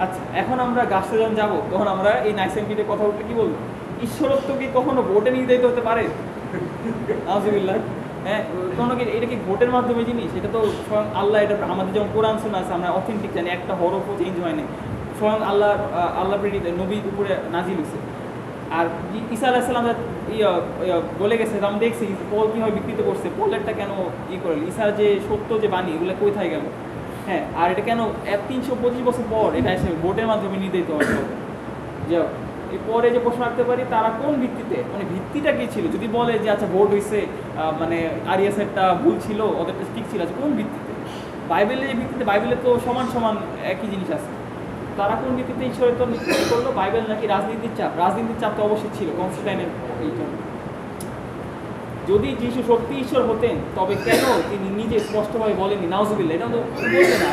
আচ্ছা, এখন আমরা গাছটা যখন যাবো, তখন আমরা এই নাইসিয়ান ক্রিডের কথা উঠলে কি বলবো, ঈশ্বরত্ব কি কখনো ভোটে নির্ধারিত হতে পারে? নাউজুবিল্লাহ, হ্যাঁ, কোনো কি এটা কি ভোটের মাধ্যমে জিনিস? এটা তো স্বয়ং আল্লাহ, এটা আমাদের যেমন কোরআন শোনা আছে আমরা অথেন্টিক জানি, একটা হরফও চেঞ্জ হয় না, স্বয়ং আল্লাহ প্রেরিত নবীর উপরে নাজিল হয়েছে। আর ঈসা আলাইহিস সালাম বলে গেছে, আমি দেখছি পল কীভাবে বিকৃত করছে, পলেরটা কেন করল, ঈসার যে সত্য যে বাণী এগুলো কোথায় গেল? হ্যাঁ, আর এটা কেন 325 বছর পর এটা এসে ভোটের মাধ্যমে নির্ধারিত হবে? যে পরে যে প্রশ্ন রাখতে পারি তারা কোন ভিত্তিতে, মানে ভিত্তিটা কী ছিল? যদি বলে যে আচ্ছা ভোট হয়েছে, মানে আরিয়াসেরটা ভুল ছিল, ওদেরটা ঠিক ছিল, আচ্ছা কোন ভিত্তিতে? বাইবেলের যে ভিত্তিতে, বাইবেলে তো সমান সমান একই জিনিস আছে, তারা কোন ভিত্তিতে ঈশ্বরের তো নির্ধারণ করলো? বাইবেল নাকি রাজনীতির চাপ? রাজনীতির চাপ তো অবশ্যই ছিল কনস্টান্টাইনের এই জন্য। যদি যিশু সত্যি ঈশ্বর হতেন তবে কেন তিনি নিজে স্পষ্টভাবে বলেননি নাউজুবিল্লাহ? এটা তো বলবে না,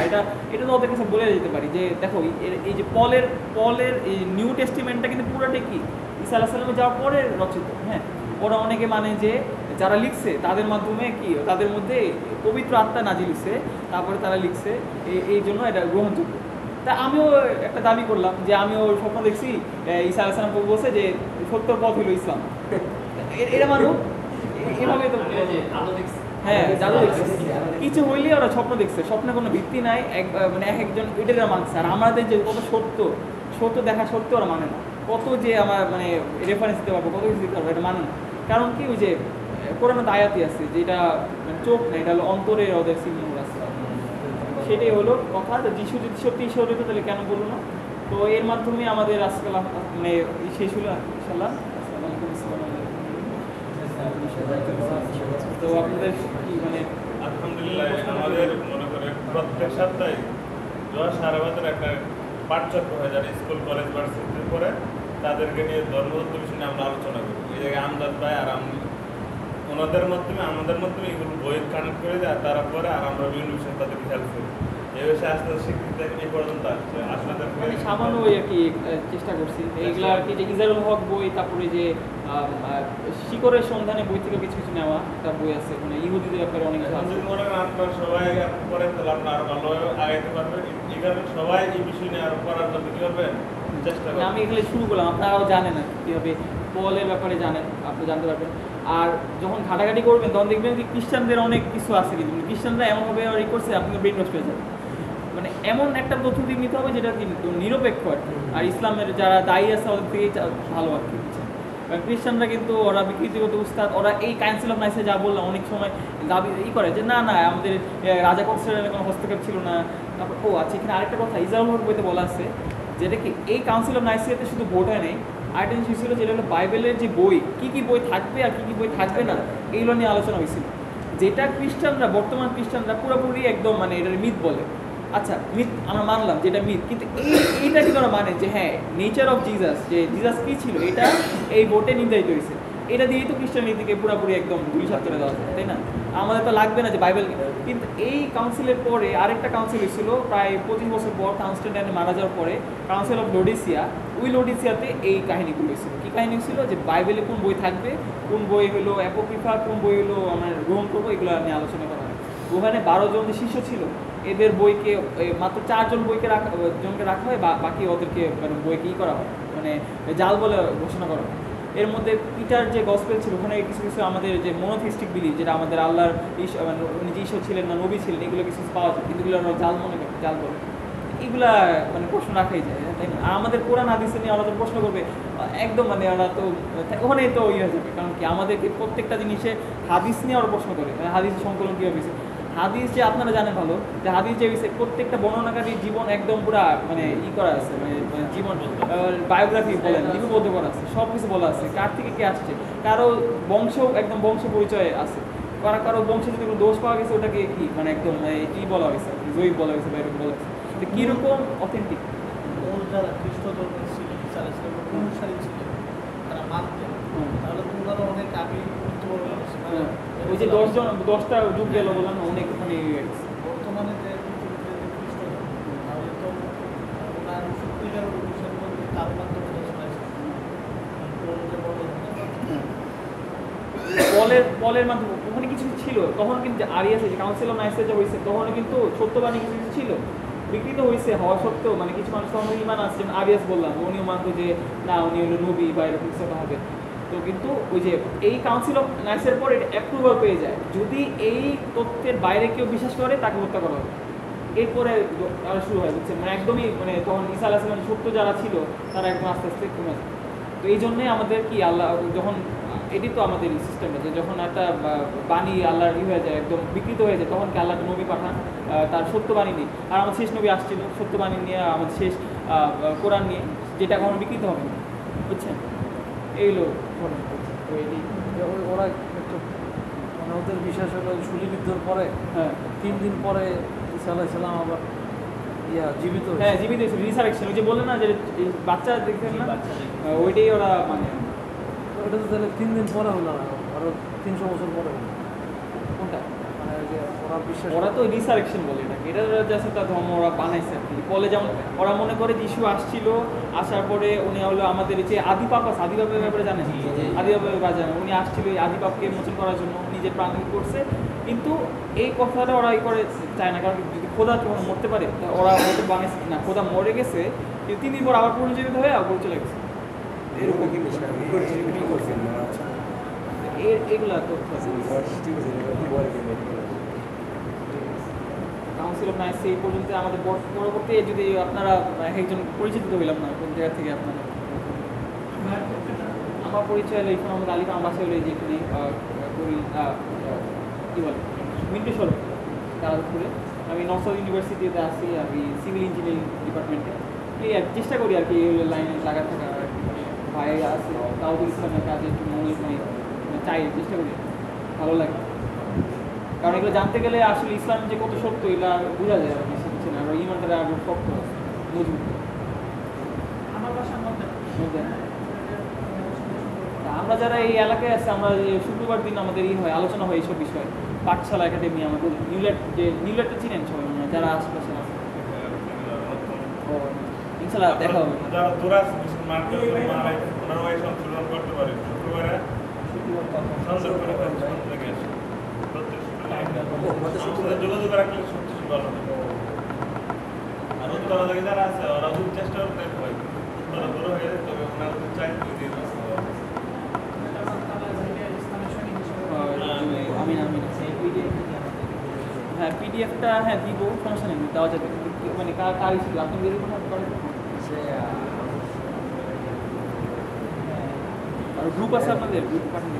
এটা তো ওদের কাছে বলে যেতে পারি যে দেখো এই যে পলের এই নিউ টেস্টিমেন্টটা কিন্তু পুরোটাই কি ঈসা আলাইহিস সালামের যাওয়ার পরে রচিত। হ্যাঁ, ওরা অনেকে মানে যে যারা লিখছে তাদের মাধ্যমে কি তাদের মধ্যে পবিত্র আত্মা নাজিল হইছে, তারপরে তারা লিখছে, এই জন্য এটা গ্রহণযোগ্য। তা আমিও একটা দাবি করলাম যে আমিও স্বপ্ন দেখছি ঈসা আলাইহিস সালাম বলছে যে সত্যর পথ হলো ইসলাম, এরা মানুষ এভাবে তো হ্যাঁ জাদু দেখছে, কিছু হইলে ওরা স্বপ্ন দেখছে, স্বপ্নে কোনো ভিত্তি নাই, মানে এক একজন এটারা মানছে। আর আমাদের যে কত সত্য দেখা সত্য ওরা মানে না, কত যে আমার মানে রেফারেন্স দিতে পারবো, কত কিছু দিতে পারবো, এটা মানে না। কারণ কি ওই যে কোরআনে আয়াতই আছে যেটা মানে চোখ না, এটা হলো অন্তরের ওদের সিগন্যাল আছে, সেটাই হলো কথা। তো যিশু যদি সত্যি ঈশ্বর হতো তাহলে কেন বললো না? তো এর মাধ্যমে আমাদের আজকাল মানে শেষ হলো ইনশাআল্লাহ। তো আপনাদের কি মানে আলহামদুলিল্লাহ, আমাদের মনে করে প্রত্যেক সপ্তাহে সারা বছর একটা পাঠচক্র হয়ে যাবে স্কুল কলেজ ভার্সিটির পরে, তাদেরকে নিয়ে ধর্মতত্ত্ব বিষয় নিয়ে আমরা আলোচনা করি। এই জায়গায় আমজাদ ভাই আর আমি ওনাদের মাধ্যমে আমাদের মাধ্যমে এগুলো বই কানেক্ট করে দেয়, তারা পরে আর আমরা বিভিন্ন বিষয়ে তাদেরকে হেল্প করি। এই বিষয়ে আস্তে আস্তে স্বীকৃতি এই পর্যন্ত আসছে। আসলে মানে সামান্য ওই আর কি চেষ্টা করছি এইগুলা আর কি, যে ইজারুল হক বই, তারপরে যে শিকড়ের সন্ধানে বই থেকে কিছু কিছু নেওয়া একটা বই আছে, মানে ইহুদিদের ব্যাপারে অনেক কিছু আছে। মনে করেন আপনার সবাই পড়েন তাহলে আপনার আরো ভালোভাবে আগাইতে পারবেন। এই কারণে সবাই এই বিষয় নিয়ে আরো পড়ার জন্য কি করবেন, চেষ্টা করবেন। আমি এগুলো শুরু করলাম, আপনারাও জানেন না কীভাবে পলের ব্যাপারে জানেন, আপনি জানতে পারবেন। আর যখন ঘাটাঘাটি করবেন তখন দেখবেন যে খ্রিস্টানদের অনেক কিছু আছে, কিন্তু খ্রিস্টানরা এমনভাবে ই করছে আপনাকে ব্রেন নষ্ট হয়ে যাবে। মানে এমন একটা তথ্য দিক নিতে হবে যেটা কিন্তু নিরপেক্ষ আর কি। আর ইসলামের যারা দায়ী আছে ওদের থেকেই ভালো আর কি। খ্রিস্টানরা কিন্তু ওরা বিকৃতিগত উস্তাদ, ওরা এই কাউন্সিল অফ নাইসে যা বললাম অনেক সময় দাবি করে যে না আমাদের রাজা কনস্টান্টাইনের কোনো হস্তক্ষেপ ছিল না। তারপর আচ্ছা, এখানে আরেকটা কথা ইসরায়েল হক বইতে বলা আছে যেটা কি এই কাউন্সিল অফ নাইসিয়াতে শুধু ভোট হয় নেই, আরেকটা জিনিস ছিল যেটা হলো বাইবেলের যে বই, কী বই থাকবে আর কী বই থাকবে না, এইগুলো নিয়ে আলোচনা হয়েছিল। যেটা খ্রিস্টানরা, বর্তমান খ্রিস্টানরা পুরোপুরি একদম মানে এটার মিথ বলে। আচ্ছা মিথ আমরা মানলাম যেটা মিথ, কিন্তু এইটা কিন্তু আমরা মানে যে হ্যাঁ নেচার অফ জিজাস, যে জিজাস কী ছিল এটা এই বোর্ডে নির্ধারিত হয়েছে, এটা দিয়েই তো খ্রিস্টানিটিকে পুরোপুরি একদম ধুলিসাৎ করে দেওয়া যায়, তাই না? আমাদের তো লাগবে না যে বাইবেল। কিন্তু এই কাউন্সিলের পরে আরেকটা কাউন্সিল হয়েছিল প্রায় 25 বছর পর, কনস্টান্টাইন মারা যাওয়ার পরে, কাউন্সিল অফ লোডিসিয়া। ওই লোডিসিয়াতে এই কাহিনীগুলো হয়েছিল। কী কাহিনী ছিল যে বাইবেলে কোন বই থাকবে, কোন বই হলো অ্যাপোক্রিফা, কোন বই হলো আমরা গ্রহণ করবো, এগুলো নিয়ে আলোচনা করা হয়। ওখানে 12 জন যে শিষ্য ছিল এদের বইকে মাত্র 4 জন জনকে রাখা হয়, বাকি ওদেরকে মানে বইকে করা হয়, মানে জাল বলে ঘোষণা করা হয়। এর মধ্যে পিটার যে গসপেল ছিল ওখানে কিছু কিছু আমাদের যে মোনোথিস্টিক বিলিভ, যেটা আমাদের আল্লাহর মানে উনি যে ঈশ্বর ছিলেন না নবী ছিলেন, এগুলো কিছু পাওয়া যায়, কিন্তু এগুলো আমরা জাল মনে করি, জাল বলে এগুলা মানে প্রশ্ন রাখাই যায়, তাই না? আর আমাদের কোরআন হাদিসে নিয়ে আমাদের প্রশ্ন করবে একদম, মানে ওরা তো ওখানেই তো হয়ে যাবে। কারণ কি আমাদেরকে প্রত্যেকটা জিনিসে হাদিস নিয়ে ওরা প্রশ্ন করে, মানে হাদিসের সংকলন কীভাবে হয়েছে। হাদিস যে আপনারা জানেন ভালো যে হাদিস যে হয়েছে প্রত্যেকটা বর্ণনাকারীর জীবন একদম পুরা মানে করা আছে, মানে জীবন বায়োগ্রাফি বলেন লিপিবদ্ধ করা আছে, সব কিছু বলা আছে, কার থেকে কে আসছে, কারো বংশ একদম বংশ পরিচয় আছে, কারো বংশে যদি কোনো দোষ পাওয়া গেছে ওটাকে কি মানে একদম কি বলা হয়েছে, জয়ী বলা হয়েছে বা এরকম বলা হয়েছে, তো কীরকম অথেন্টিক। যারা খ্রিস্ট ধর্মের ছিল অনুসারী ছিল তারা মানতেন, তাহলে তোমরা অনেক আগে ওই যে 10টা যুগ গেল বললাম অনেক ওখানে বর্তমানে যে খ্রিস্ট তাহলে তো ওনার সত্যিকার অনুসারী বলতে তার মাধ্যমে পলের মাধ্যমে ওখানে কিছু ছিল। তখন কিন্তু আরিয়াসে যে কাউন্সিল অফ নাইসিয়া যে হয়েছে তখন কিন্তু সত্যবাণী কিছু কিছু ছিল, বিকৃত হয়েছে হওয়া সত্ত্বেও মানে কিছু মানুষ তখন ইমান আছে, যেমন আরিয়াস বললাম উনিও মানতো যে না উনি হলো নবী বা এরকম কিছু হবে। তো কিন্তু ওই যে এই কাউন্সিল অফ নাইসের পর এটা অ্যাপ্রুভাল পেয়ে যায়, যদি এই তথ্যের বাইরে কেউ বিশ্বাস করে তাকে হত্যা করা হবে। এরপরে আরো শুরু হয়, বুঝছেন, মানে একদমই মানে তখন ঈসা আলাইহিস সালাম সত্য যারা ছিল তারা একদম আস্তে আস্তে কমে যায়। তো এই জন্যই আমাদের কি আল্লাহ যখন এটি তো আমাদের সিস্টেমটা, যে যখন একটা বাণী আল্লাহর হয়ে যায়, একদম বিকৃত হয়ে যায়, তখন কি আল্লাহ একটা নবী পাঠান তার সত্য বাণী নিয়ে। আর আমাদের শেষ নবী আসছিল সত্য বাণী নিয়ে, আমাদের শেষ কোরআন নিয়ে, যেটা কখনো বিকৃত হবে না, বুঝছেন। এইগুলো ঘটনা। তো এটি ওরা একটু মানে ওদের বিশ্বাস হলো শুলিবিদ্ধর পরে হ্যাঁ 3 দিন পরে ঈসা আলাইহিস সালাম আবার জীবিত হয়েছে। হ্যাঁ জীবিত হয়েছিল, রিসারেকশন, ওই যে বললেন না যে বাচ্চা দেখছেন না, ওইটাই ওরা মানে ওটা তো তাহলে 3 দিন পরে হলো না, আরো 300 বছর পরে হলো। কোনটা, মানে ওই যে ওরা বিশ্বাস ওরা তো রিসারেকশন বলে এটাকে, এটা জাস্ট একটা ধর্ম ওরা বানাইছে আর কি। বলে যেমন ওরা মনে করে যে ইস্যু আসছিল, আসার পরে উনি হলো আমাদের যে আদিপাপ আছে, আদিপাপের ব্যাপারে জানেন, আদিপাপের ব্যাপারে জানেন, উনি আসছিল এই আদিপাপকে মোচন করার জন্য, নিজের প্রাণ করছে। কিন্তু এই কথাটা ওরা ই করে চায় না, কারণ যদি খোদা তখন মরতে পারে, ওরা হয়তো বানাইছে না, খোদা মরে গেছে কিন্তু 3 দিন পর আবার পুনর্জীবিত হয়ে আবার চলে গেছে, এরকম এগুলা তথ্য আছে। কাউন্সিল অফ নাইস এই পর্যন্ত আমাদের পরবর্তী, যদি আপনারা একজন পরিচিত হইলাম না কোন জায়গা থেকে আপনারা। আমার পরিচয় হলো ইরফান আহমদ আলী, আমার বাসা হলো যেখানে কী বলে মিন্টু সড়ক তারাপুরে। আমি নর্থ সাউথ ইউনিভার্সিটিতে আসি, আমি সিভিল ইঞ্জিনিয়ারিং ডিপার্টমেন্টে। এই আর চেষ্টা করি আর কি এই লাইনে লাগা থাকা আর কি। ভাই আছে তাওদুল ইসলামের কাজে একটু মনে চাই, চেষ্টা করি, ভালো লাগে। কারণ এগুলো জানতে গেলে আসলে ইসলাম যে কত শক্ত এগুলো বোঝা যায় আর কি, শিখছে না, আর ইমানটা আরো শক্ত মজবুত। আমার বাসার মধ্যে আমরা যারা এই এলাকায় আছে, আমরা শুক্রবার দিন আমাদের হয় আলোচনা হয় এইসব বিষয়ে, পাঠশালা একাডেমি আমাদের নিউলেটটা চিনেন সবাই যারা আশেপাশে আছে। ও ইনশাল্লাহ দেখা হবে। যারা দূরাস মার্কেট ওনারা এই সংশোধন করতে পারে শুক্রবারে সংযোগ করে থেকে আসে প্রত্যেক শুক্রবার যোগাযোগ রাখলে সবচেয়ে ভালো হবে। আর উত্তরা থেকে যারা আছে ওরা খুব চেষ্টা করতে হয়, উত্তরা দূর হয়ে যায়, তবে ওনারা যদি চাই দিয়ে আমি হ্যাঁ পিডিএফটা হ্যাঁ দিব, সমস্যা নেই, দেওয়া যাবে। মানে কার ছিল আপনি বের করেন, আর গ্রুপ আছে আপনাদের, গ্রুপ পাঠান